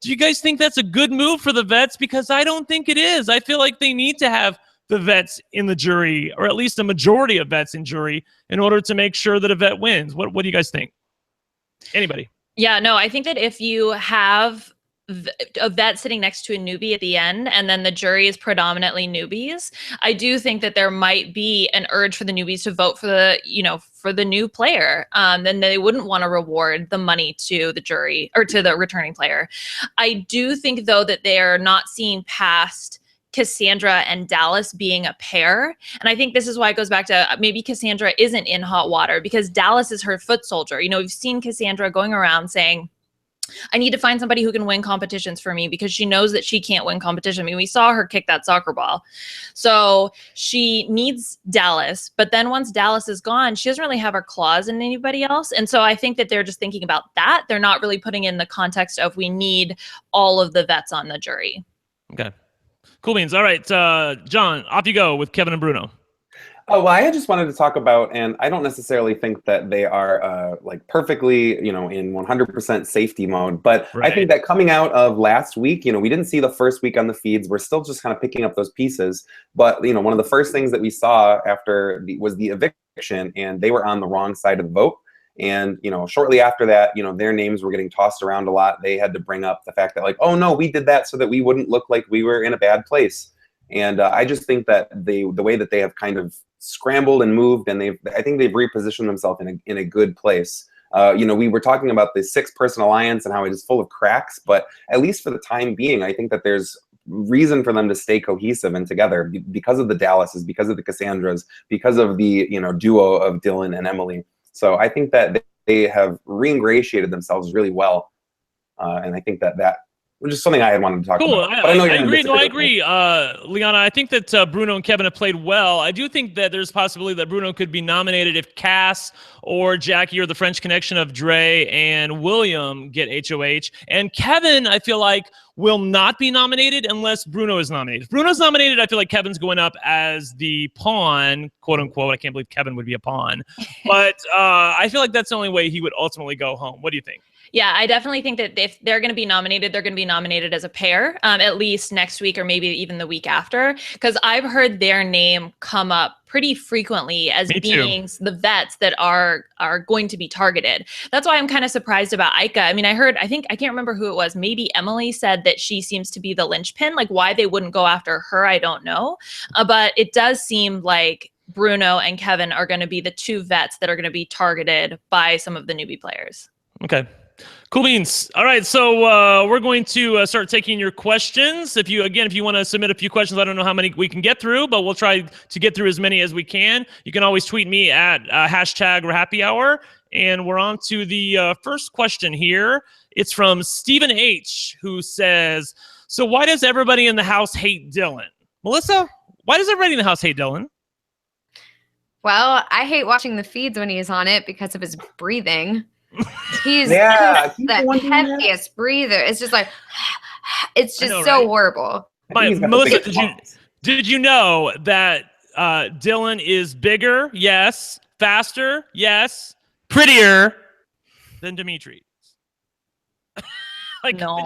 Do you guys think that's a good move for the vets? Because I don't think it is. I feel like they need to have the vets in the jury, or at least a majority of vets in jury, in order to make sure that a vet wins. What do you guys think? Anybody? Yeah, no, I think that if you have a vet sitting next to a newbie at the end, and then the jury is predominantly newbies, I do think that there might be an urge for the newbies to vote for the, for the new player. Then they wouldn't want to reward the money to the jury or to the returning player. I do think, though, that they are not seeing past Cassandra and Dallas being a pair. And I think this is why it goes back to maybe Cassandra isn't in hot water because Dallas is her foot soldier. We've seen Cassandra going around saying, I need to find somebody who can win competitions for me because she knows that she can't win competition. I mean, we saw her kick that soccer ball. So she needs Dallas. But then once Dallas is gone, she doesn't really have her claws in anybody else. And so I think that they're just thinking about that. They're not really putting in the context of we need all of the vets on the jury. Okay. Cool beans. All right. John, off you go with Kevin and Bruno. Oh, well, I just wanted to talk about, and I don't necessarily think that they are like perfectly, in 100% safety mode, but Right. I think that coming out of last week, we didn't see the first week on the feeds. We're still just kind of picking up those pieces. But, one of the first things that we saw after was the eviction, and they were on the wrong side of the vote. And, shortly after that, their names were getting tossed around a lot. They had to bring up the fact that like, oh, no, we did that so that we wouldn't look like we were in a bad place. And I just think that the way that they have kind of scrambled and moved, and I think they've repositioned themselves in a good place. We were talking about the 6-person alliance and how it is full of cracks, but at least for the time being, I think that there's reason for them to stay cohesive and together because of the Dallases, because of the Cassandras, because of the duo of Dylan and Emily. So I think that they have reingratiated themselves really well, and I think that which is something I had wanted to talk Cool. about. But I know you're agree. No, I disagree with agree. Liana, I think that Bruno and Kevin have played well. I do think that there's a possibility that Bruno could be nominated if Cass or Jackie or the French connection of Dre and William get HOH. And Kevin, I feel like, will not be nominated unless Bruno is nominated. If Bruno's nominated, I feel like Kevin's going up as the pawn, quote unquote. I can't believe Kevin would be a pawn. But I feel like that's the only way he would ultimately go home. What do you think? Yeah, I definitely think that if they're going to be nominated, they're going to be nominated as a pair, at least next week or maybe even the week after, because I've heard their name come up pretty frequently as being the vets that are going to be targeted. That's why I'm kind of surprised about Ika. I mean, I can't remember who it was. Maybe Emily said that she seems to be the linchpin. Like why they wouldn't go after her, I don't know. But it does seem like Bruno and Kevin are going to be the two vets that are going to be targeted by some of the newbie players. Okay. Cool beans. All right, so we're going to start taking your questions. If you want to submit a few questions, I don't know how many we can get through, but we'll try to get through as many as we can. You can always tweet me at hashtag RHAPpy, and we're on to the first question here. It's from Stephen H., who says, so why does everybody in the house hate Dylan? Melissa, why does everybody in the house hate Dylan? Well, I hate watching the feeds when he's on it because of his breathing. He's the heaviest breather. It's just like, it's just so horrible. Melissa, did you know that Dylan is bigger? Yes. Faster? Yes. Prettier than Dimitri? Like, no.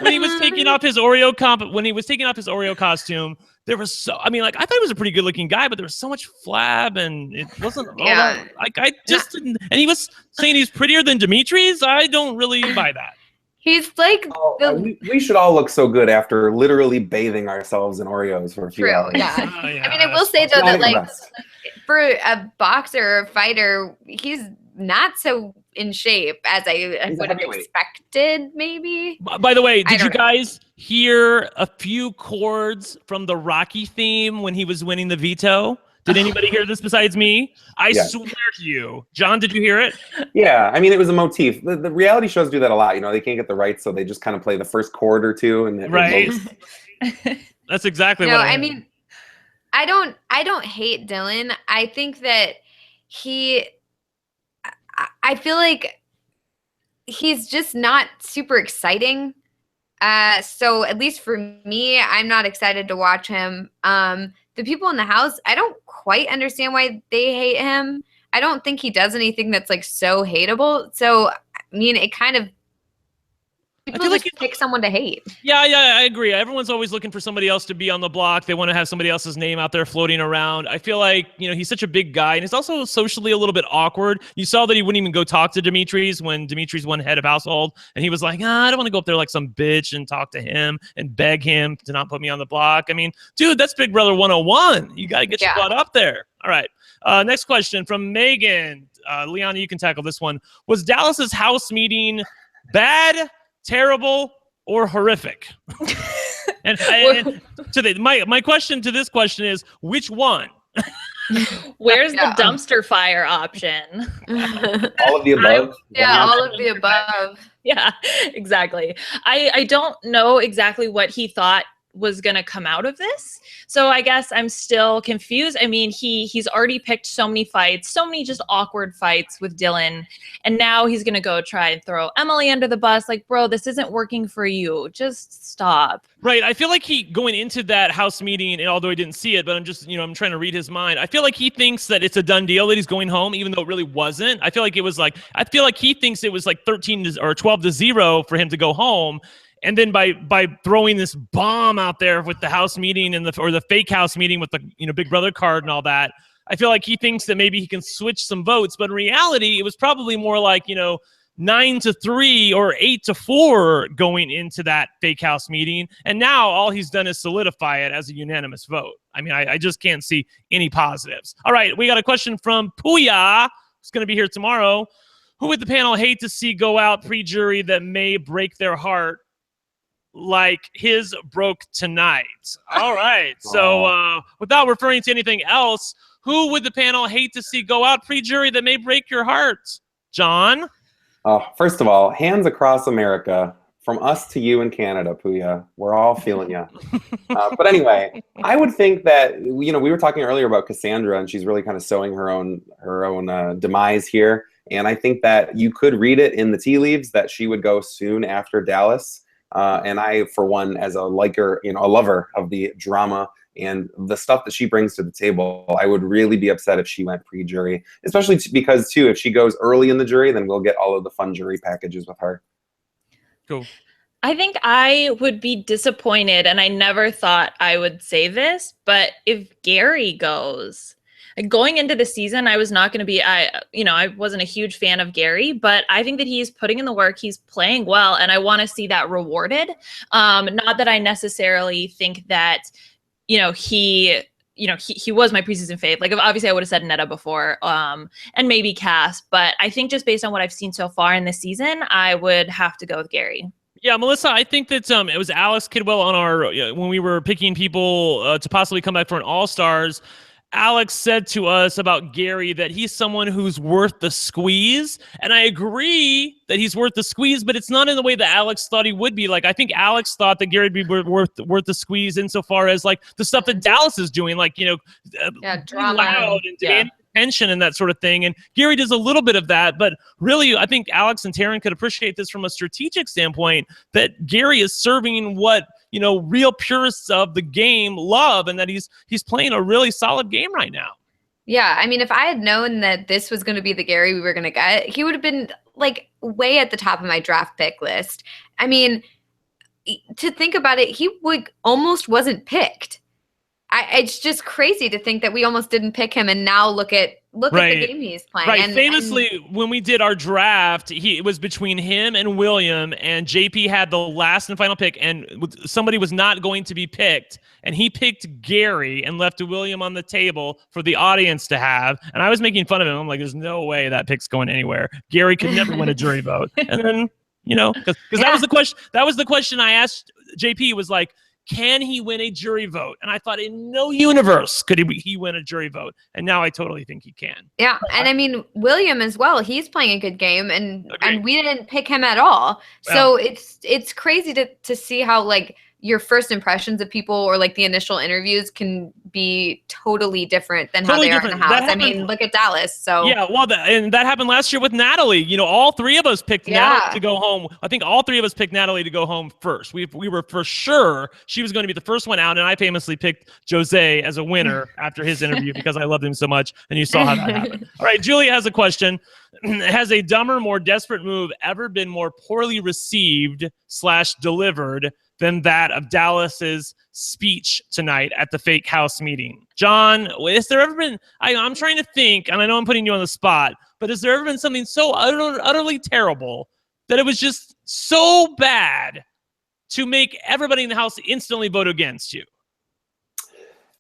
When he was taking off his Oreo costume, there was I thought he was a pretty good looking guy, but there was so much flab and it wasn't all that. Like I just didn't, and he was saying he's prettier than Dimitri's. I don't really buy that. He's like we should all look so good after literally bathing ourselves in Oreos for a few hours. Yeah. I mean, I will say though that like for a boxer or a fighter, he's not so in shape as I would have expected, maybe. By the way, did you guys hear a few chords from the Rocky theme when he was winning the veto? Did anybody hear this besides me? I swear to you. John, did you hear it? Yeah, I mean, it was a motif. The reality shows do that a lot. They can't get the rights, so they just kind of play the first chord or two. And That's exactly what I mean, I don't hate Dylan. I think that I feel like he's just not super exciting. So at least for me, I'm not excited to watch him. The people in the house, I don't quite understand why they hate him. I don't think he does anything that's like so hateable. So, I mean, it kind of People just pick someone to hate. Yeah, I agree. Everyone's always looking for somebody else to be on the block. They want to have somebody else's name out there floating around. I feel like, he's such a big guy, and he's also socially a little bit awkward. You saw that he wouldn't even go talk to Demetri's when Demetri's one head of household, and he was like, I don't want to go up there like some bitch and talk to him and beg him to not put me on the block. I mean, dude, that's Big Brother 101. You got to get your butt up there. All right. Next question from Megan. Liana, you can tackle this one. Was Dallas's house meeting bad, terrible, or horrific? and my question to this question is, which one? Where's the dumpster fire option? All of the above. All of the above. Yeah, exactly. I don't know exactly what he thought was going to come out of this. So I guess I'm still confused. I mean, he's already picked so many fights, so many just awkward fights with Dylan. And now he's going to go try and throw Emily under the bus. Like, bro, this isn't working for you. Just stop. Right. I feel like he going into that house meeting, and although I didn't see it, but I'm just, I'm trying to read his mind. I feel like he thinks that it's a done deal that he's going home, even though it really wasn't. I feel like he thinks it was like 13 or 12-0 for him to go home. And then by throwing this bomb out there with the house meeting and the fake house meeting with the Big Brother card and all that, I feel like he thinks that maybe he can switch some votes. But in reality, it was probably more like 9-3 or 8-4 going into that fake house meeting. And now all he's done is solidify it as a unanimous vote. I mean, I just can't see any positives. All right, we got a question from Pooya. It's going to be here tomorrow. Who would the panel hate to see go out pre-jury that may break their heart? Like his broke tonight. All right. So without referring to anything else, who would the panel hate to see go out pre-jury that may break your heart? John? First of all, hands across America, from us to you in Canada, Pooya. We're all feeling you. But anyway, I would think that, we were talking earlier about Cassandra, and she's really kind of sowing her own demise here. And I think that you could read it in the tea leaves that she would go soon after Dallas. And I, for one, as a lover of the drama and the stuff that she brings to the table, I would really be upset if she went pre-jury, especially because, too, if she goes early in the jury, then we'll get all of the fun jury packages with her. Cool. I think I would be disappointed, and I never thought I would say this, but if Gary goes... Going into the season, I was not going to be, I wasn't a huge fan of Gary, but I think that he's putting in the work, he's playing well, and I want to see that rewarded. Not that I necessarily think that, he was my preseason fave. Like, obviously I would have said Netta before, and maybe Cass, but I think just based on what I've seen so far in this season, I would have to go with Gary. Yeah, Melissa, I think that it was Alex Kidwell on our, when we were picking people to possibly come back for an All-Stars, Alex said to us about Gary that he's someone who's worth the squeeze. And I agree that he's worth the squeeze, but it's not in the way that Alex thought he would be. Like, I think Alex thought that Gary would be worth the squeeze insofar as like the stuff that Dallas is doing, like, drama, loud and demanding attention and that sort of thing. And Gary does a little bit of that, but really, I think Alex and Taryn could appreciate this from a strategic standpoint, that Gary is serving what, real purists of the game love, and that he's playing a really solid game right now. Yeah, I mean, if I had known that this was going to be the Gary we were going to get, he would have been like way at the top of my draft pick list. I mean, to think about it, he almost wasn't picked. It's just crazy to think that we almost didn't pick him, and now look at the game he's playing. Right. Famously, when we did our draft, it was between him and William, and JP had the last and final pick, and somebody was not going to be picked, and he picked Gary and left William on the table for the audience to have. And I was making fun of him. I'm like, there's no way that pick's going anywhere. Gary could never win a jury vote. And then, because that was the question. That was the question I asked JP, was like, can he win a jury vote? And I thought, in no universe could he win a jury vote. And now I totally think he can. Yeah, and I mean, William as well. He's playing a good game, and we didn't pick him at all. So it's crazy to see how, like, your first impressions of people or like the initial interviews can be totally different than how they are in the house. I mean, look at Dallas. So yeah, well, and that happened last year with Natalie. You know, all three of us picked Natalie to go home. I think all three of us picked Natalie to go home first. We were for sure she was going to be the first one out, and I famously picked Jose as a winner after his interview because I loved him so much, and you saw how that happened. All right, Julia has a question. Has a dumber, more desperate move ever been more poorly received / delivered than that of Dallas's speech tonight at the fake house meeting? John, has there ever been, I'm trying to think, and I know I'm putting you on the spot, but has there ever been something so utterly terrible that it was just so bad to make everybody in the house instantly vote against you?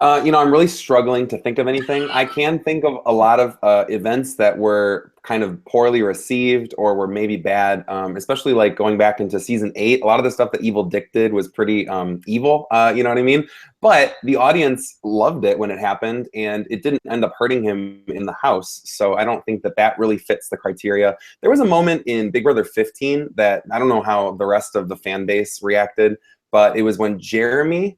I'm really struggling to think of anything. I can think of a lot of events that were kind of poorly received or were maybe bad, especially like going back into season 8. A lot of the stuff that Evil Dick did was pretty evil, you know what I mean? But the audience loved it when it happened, and it didn't end up hurting him in the house. So I don't think that really fits the criteria. There was a moment in Big Brother 15 that I don't know how the rest of the fan base reacted, but it was when Jeremy,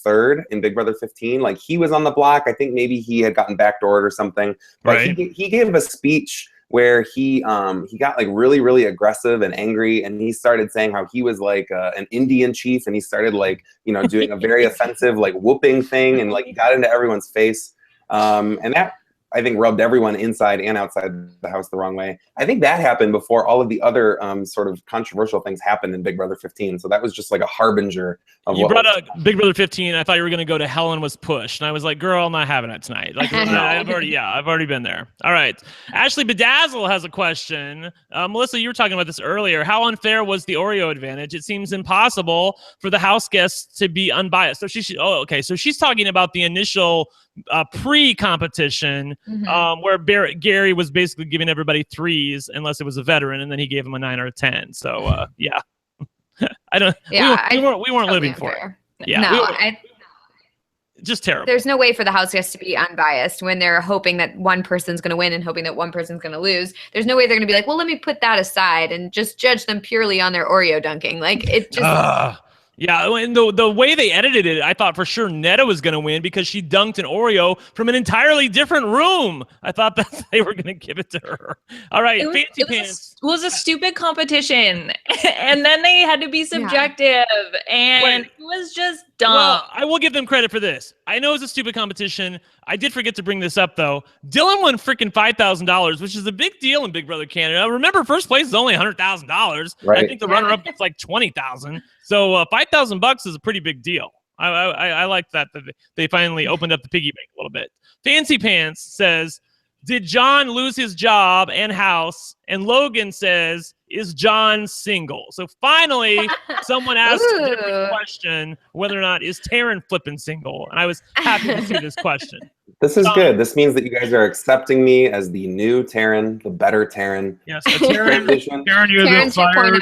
third in Big Brother 15, like he was on the block. I think maybe he had gotten backdoored or something, but right. he gave a speech where he got like really, really aggressive and angry, and he started saying how he was like an Indian chief, and he started like, doing a very offensive like whooping thing, and like he got into everyone's face, and that I think rubbed everyone inside and outside the house the wrong way. I think that happened before all of the other sort of controversial things happened in Big Brother 15. So that was just like a harbinger of you brought up Big Brother 15. I thought you were going to go to Helen Was Pushed. And I was like, girl, I'm not having it tonight. Like, I've already been there. All right. Ashley Bedazzle has a question. Melissa, you were talking about this earlier. How unfair was the Oreo advantage? It seems impossible for the house guests to be unbiased. So So she's talking about the initial pre-competition where Gary was basically giving everybody 3s unless it was a veteran, and then he gave him a 9 or a 10. So yeah, I don't. Yeah, we weren't totally living unfair for it. Yeah, no, just terrible. There's no way for the house guests to be unbiased when they're hoping that one person's going to win and hoping that one person's going to lose. There's no way they're going to be like, well, let me put that aside and just judge them purely on their Oreo dunking. Like it just. Yeah, and the way they edited it, I thought for sure Netta was going to win because she dunked an Oreo from an entirely different room. I thought that they were going to give it to her. All right, Fancy Pants. It was a stupid competition, and then they had to be subjective, and it was just dumb. Well, I will give them credit for this. I know it's a stupid competition. I did forget to bring this up, though. Dylan won freaking $5,000, which is a big deal in Big Brother Canada. Remember, first place is only $100,000. Right. I think the runner-up is like $20,000. So $5,000 is a pretty big deal. I like that they finally opened up the piggy bank a little bit. Fancy Pants says, did John lose his job and house? And Logan says, is John single? So finally, someone asked a different question, whether or not is Taryn flipping single? And I was happy to see this question. This is good. This means that you guys are accepting me as the new Taryn, the better Taryn. Yes, Taryn, you have been fired.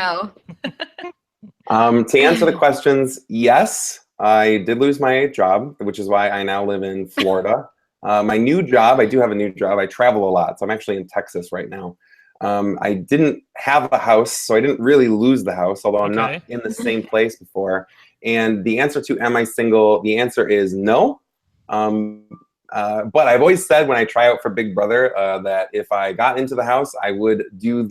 To answer the questions, yes, I did lose my job, which is why I now live in Florida. My new job, I do have a new job. I travel a lot, so I'm actually in Texas right now. I didn't have a house, so I didn't really lose the house, although I'm not in the same place before. And the answer to am I single, the answer is no. But I've always said when I try out for Big Brother that if I got into the house, I would do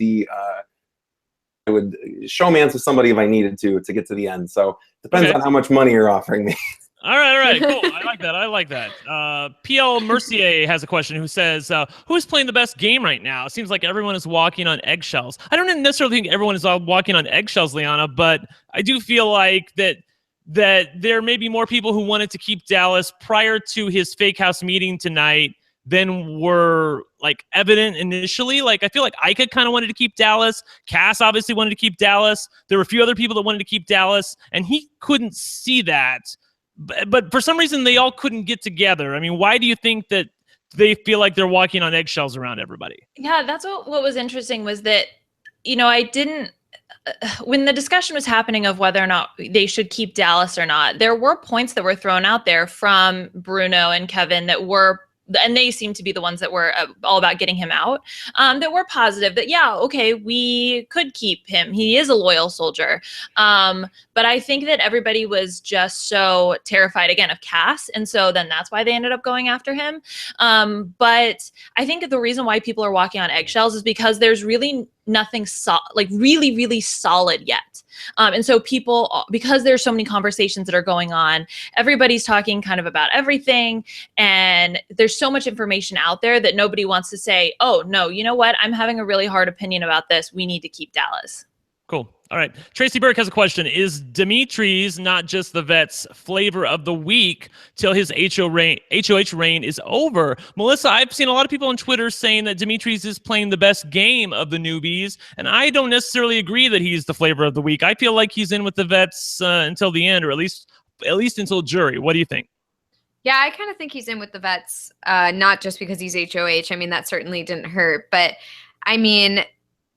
I would showmance with somebody if I needed to get to the end. So depends on how much money you're offering me. All right, cool. I like that. PL Mercier has a question who says, who's playing the best game right now? It seems like everyone is walking on eggshells. I don't necessarily think everyone is walking on eggshells, Liana, but I do feel like that there may be more people who wanted to keep Dallas prior to his fake house meeting tonight than were like evident initially. Like I feel like Ika kind of wanted to keep Dallas. Cass obviously wanted to keep Dallas. There were a few other people that wanted to keep Dallas, and he couldn't see that. But for some reason, they all couldn't get together. I mean, why do you think that they feel like they're walking on eggshells around everybody? Yeah, that's what was interesting was that, I didn't, when the discussion was happening of whether or not they should keep Dallas or not, there were points that were thrown out there from Bruno and Kevin that were and they seem to be the ones that were all about getting him out, that were positive that, yeah, okay, we could keep him. He is a loyal soldier. But I think that everybody was just so terrified, again, of Cass. And so then that's why they ended up going after him. But I think that the reason why people are walking on eggshells is because there's really nothing really, really solid yet. And so people, because there's so many conversations that are going on, everybody's talking kind of about everything. And there's so much information out there that nobody wants to say, oh, no, you know what? I'm having a really hard opinion about this. We need to keep Dallas. Cool. All right. Tracy Burke has a question. Is Dimitri's, not just the vet's, flavor of the week till his HOH reign is over? Melissa, I've seen a lot of people on Twitter saying that Dimitri's is playing the best game of the newbies, and I don't necessarily agree that he's the flavor of the week. I feel like he's in with the vets until the end, or at least until jury. What do you think? Yeah, I kind of think he's in with the vets, not just because he's HOH. I mean, that certainly didn't hurt. But, I mean,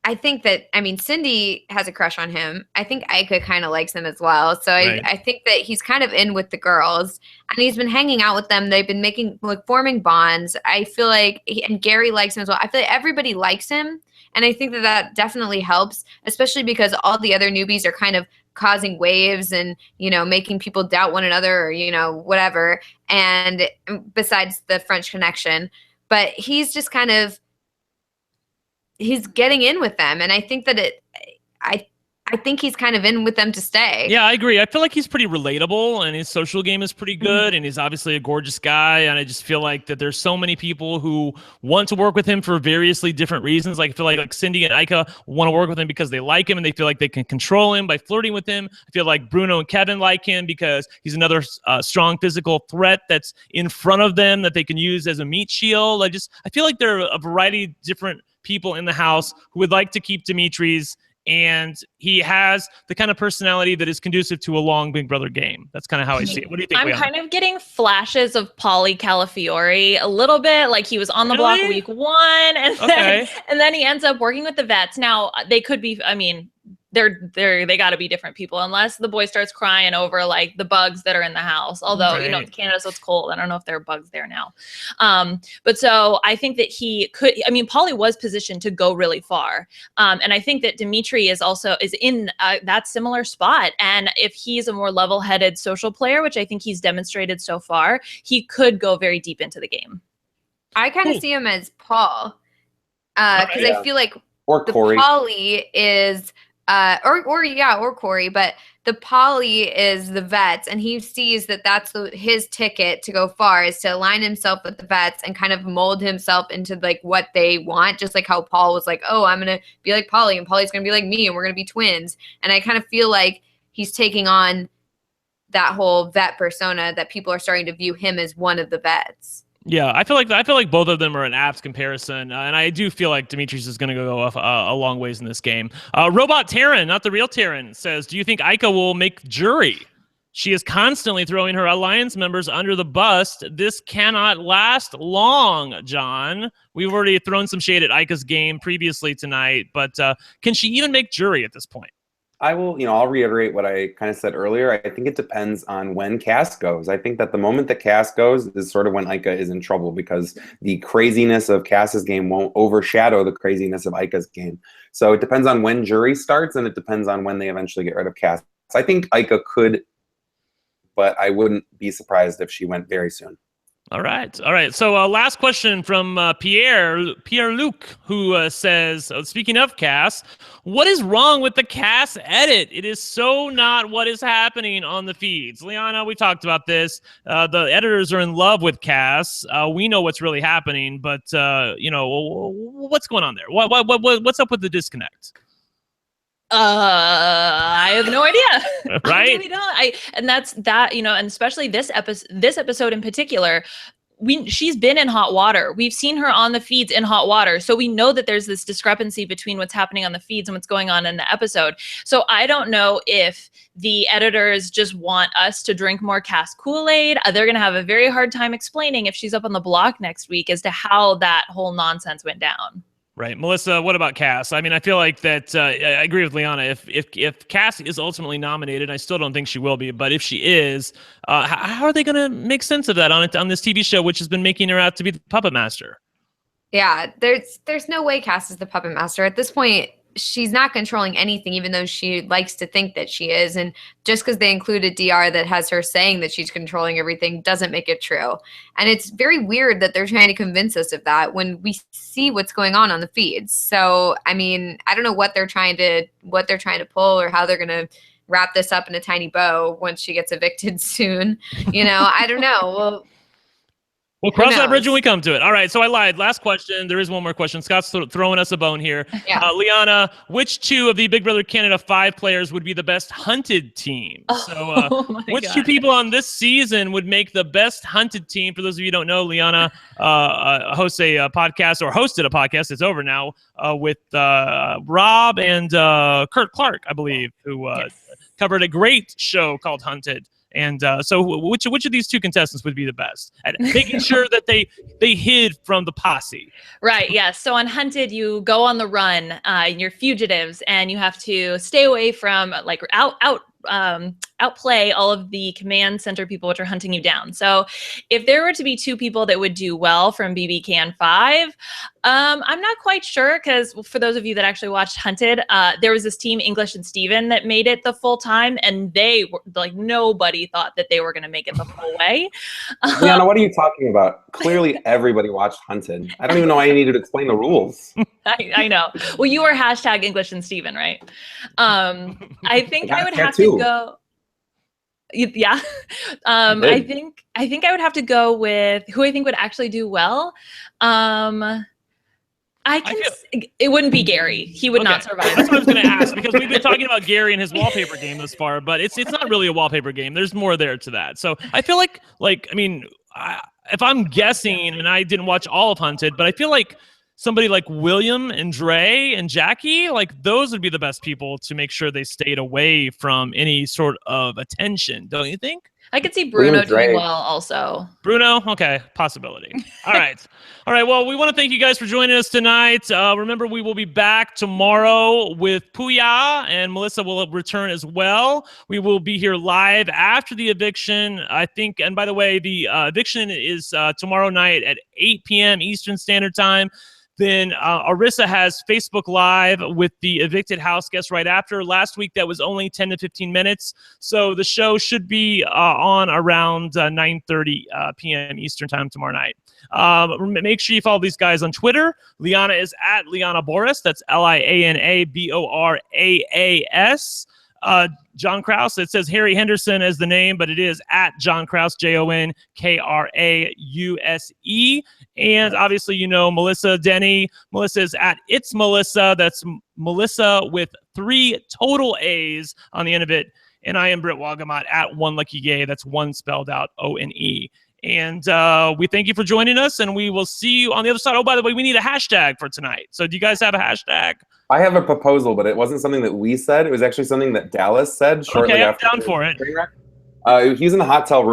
I think that, Cindy has a crush on him. I think Ika kind of likes him as well. So Right. I think that he's kind of in with the girls. And he's been hanging out with them. They've been forming bonds. I feel like, and Gary likes him as well. I feel like everybody likes him. And I think that that definitely helps, especially because all the other newbies are kind of causing waves and, making people doubt one another or, whatever. And besides the French connection, but he's just kind of, he's getting in with them. And I think that I think he's kind of in with them to stay. Yeah, I agree. I feel like he's pretty relatable and his social game is pretty good. And he's obviously a gorgeous guy. And I just feel like that there's so many people who want to work with him for variously different reasons. Like I feel like Cindy and Ika want to work with him because they like him and they feel like they can control him by flirting with him. I feel like Bruno and Kevin like him because he's another strong physical threat that's in front of them that they can use as a meat shield. I feel like there are a variety of different people in the house who would like to keep Dimitri's, and he has the kind of personality that is conducive to a long Big Brother game. That's kind of how I see it. What do you think, I'm Liana? kind of getting flashes of Pauly Calafiore a little bit, like he was on the block week 1, and then he ends up working with the vets. Now, they could be, they got to be different people, unless the boy starts crying over like the bugs that are in the house. Although, it's Canada, so it's cold. I don't know if there are bugs there now. But so I think that he could, Pauly was positioned to go really far. And I think that Dimitri is in that similar spot. And if he's a more level-headed social player, which I think he's demonstrated so far, he could go very deep into the game. I kind of see him as Paul. Because I feel like or Corey. Pauly is... or Corey, but the Pauly is the vets, and he sees that that's his ticket to go far is to align himself with the vets and kind of mold himself into like what they want, just like how Paul was like, oh, I'm gonna be like Pauly, and Pauly's gonna be like me, and we're gonna be twins. And I kind of feel like he's taking on that whole vet persona that people are starting to view him as one of the vets. Yeah, I feel like both of them are an apt comparison, and I do feel like Dimitri's is going to go a long ways in this game. Robot Taryn, not the real Taryn, says, do you think Ika will make jury? She is constantly throwing her alliance members under the bus. This cannot last long, John. We've already thrown some shade at Ika's game previously tonight, but can she even make jury at this point? I will, I'll reiterate what I kind of said earlier. I think it depends on when Cass goes. I think that the moment that Cass goes is sort of when Ika is in trouble, because the craziness of Cass's game won't overshadow the craziness of Ika's game. So it depends on when jury starts, and it depends on when they eventually get rid of Cass. So I think Ika could, but I wouldn't be surprised if she went very soon. All right. So last question from Pierre-Luc, who says, speaking of Cass, what is wrong with the Cass edit? It is so not what is happening on the feeds. Liana, we talked about this. The editors are in love with Cass. We know what's really happening, but, what's going on there? What's up with the disconnect? I have no idea. Right? I really don't. And that's that, and especially this episode in particular, she's been in hot water. We've seen her on the feeds in hot water. So we know that there's this discrepancy between what's happening on the feeds and what's going on in the episode. So I don't know if the editors just want us to drink more Cass Kool-Aid. They're going to have a very hard time explaining if she's up on the block next week as to how that whole nonsense went down. Right. Melissa, what about Cass? I mean, I feel like that I agree with Liana. If Cass is ultimately nominated, I still don't think she will be, but if she is, how are they going to make sense of that on this TV show, which has been making her out to be the puppet master? Yeah, there's no way Cass is the puppet master. At this point, she's not controlling anything, even though she likes to think that she is. And just because they include a DR that has her saying that she's controlling everything doesn't make it true. And it's very weird that they're trying to convince us of that when we see what's going on the feeds. So, I mean, I don't know what they're trying to pull or how they're going to wrap this up in a tiny bow once she gets evicted soon. I don't know. We'll cross that bridge when we come to it. All right, so I lied. Last question. There is one more question. Scott's throwing us a bone here. Yeah. Liana, which two of the Big Brother Canada 5 players would be the best hunted team? Which two people on this season would make the best hunted team? For those of you who don't know, Liana hosts a podcast, or hosted a podcast, it's over now, with Rob and Kurt Clark, I believe, who covered a great show called Hunted. And so which of these two contestants would be the best at making sure that they hid from the posse? Right. Yeah. So on Hunted, you go on the run, and you're fugitives, and you have to stay away from outplay all of the command center people which are hunting you down. So if there were to be two people that would do well from BB Can 5, I'm not quite sure, because for those of you that actually watched Hunted, there was this team, English and Steven, that made it the full time, and they were like, nobody thought that they were going to make it the full way. Liana, what are you talking about? Clearly everybody watched Hunted. I don't even know why I needed to explain the rules. I know. Well, you were hashtag English and Steven, right? I think I would have to go. Yeah. I think I would have to go with who I think would actually do well. It wouldn't be Gary. He would not survive. That's what I was going to ask, because we've been talking about Gary and his wallpaper game thus far, but it's not really a wallpaper game. There's more there to that. So I feel like I mean, if I'm guessing, and I didn't watch all of Hunted, but I feel like somebody like William and Dre and Jackie, like those would be the best people to make sure they stayed away from any sort of attention, don't you think? I could see Bruno doing well also. Bruno? Okay, possibility. All right. All right, well, we want to thank you guys for joining us tonight. Remember, we will be back tomorrow with Pooya, and Melissa will return as well. We will be here live after the eviction, I think. And by the way, the eviction is tomorrow night at 8 p.m. Eastern Standard Time. Then Arissa has Facebook Live with the evicted house guests right after. Last week, that was only 10 to 15 minutes. So the show should be on around 9:30 p.m. Eastern Time tomorrow night. Make sure you follow these guys on Twitter. Liana is at Liana Boraas. That's LianaBoraas. John Krause, it says Harry Henderson as the name, but it is at John Krause, JONKRAUSE. And obviously, Melissa Deni. Melissa is at It's Melissa. That's Melissa with 3 total A's on the end of it. And I am Brent Wolgamott at One Lucky Gay. That's one spelled out ONE. And we thank you for joining us, and we will see you on the other side. Oh, by the way, we need a hashtag for tonight. So do you guys have a hashtag? I have a proposal, but it wasn't something that we said. It was actually something that Dallas said shortly after. I'm down for it. He was in the hot tub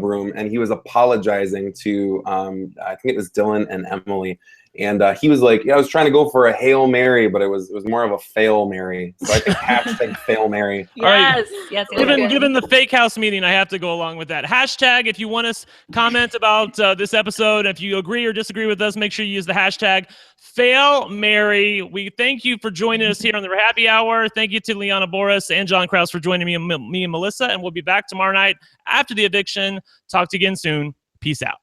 room, and he was apologizing to, I think it was Dylan and Emily. And he was like, I was trying to go for a Hail Mary, but it was more of a Fail Mary. So I think hashtag Fail Mary. Yes, yes. Given the fake house meeting, I have to go along with that. Hashtag, if you want us comment about this episode, if you agree or disagree with us, make sure you use the hashtag Fail Mary. We thank you for joining us here on the RHAPpy Hour. Thank you to Liana Boraas and John Krause for joining me and Melissa. And we'll be back tomorrow night after the eviction. Talk to you again soon. Peace out.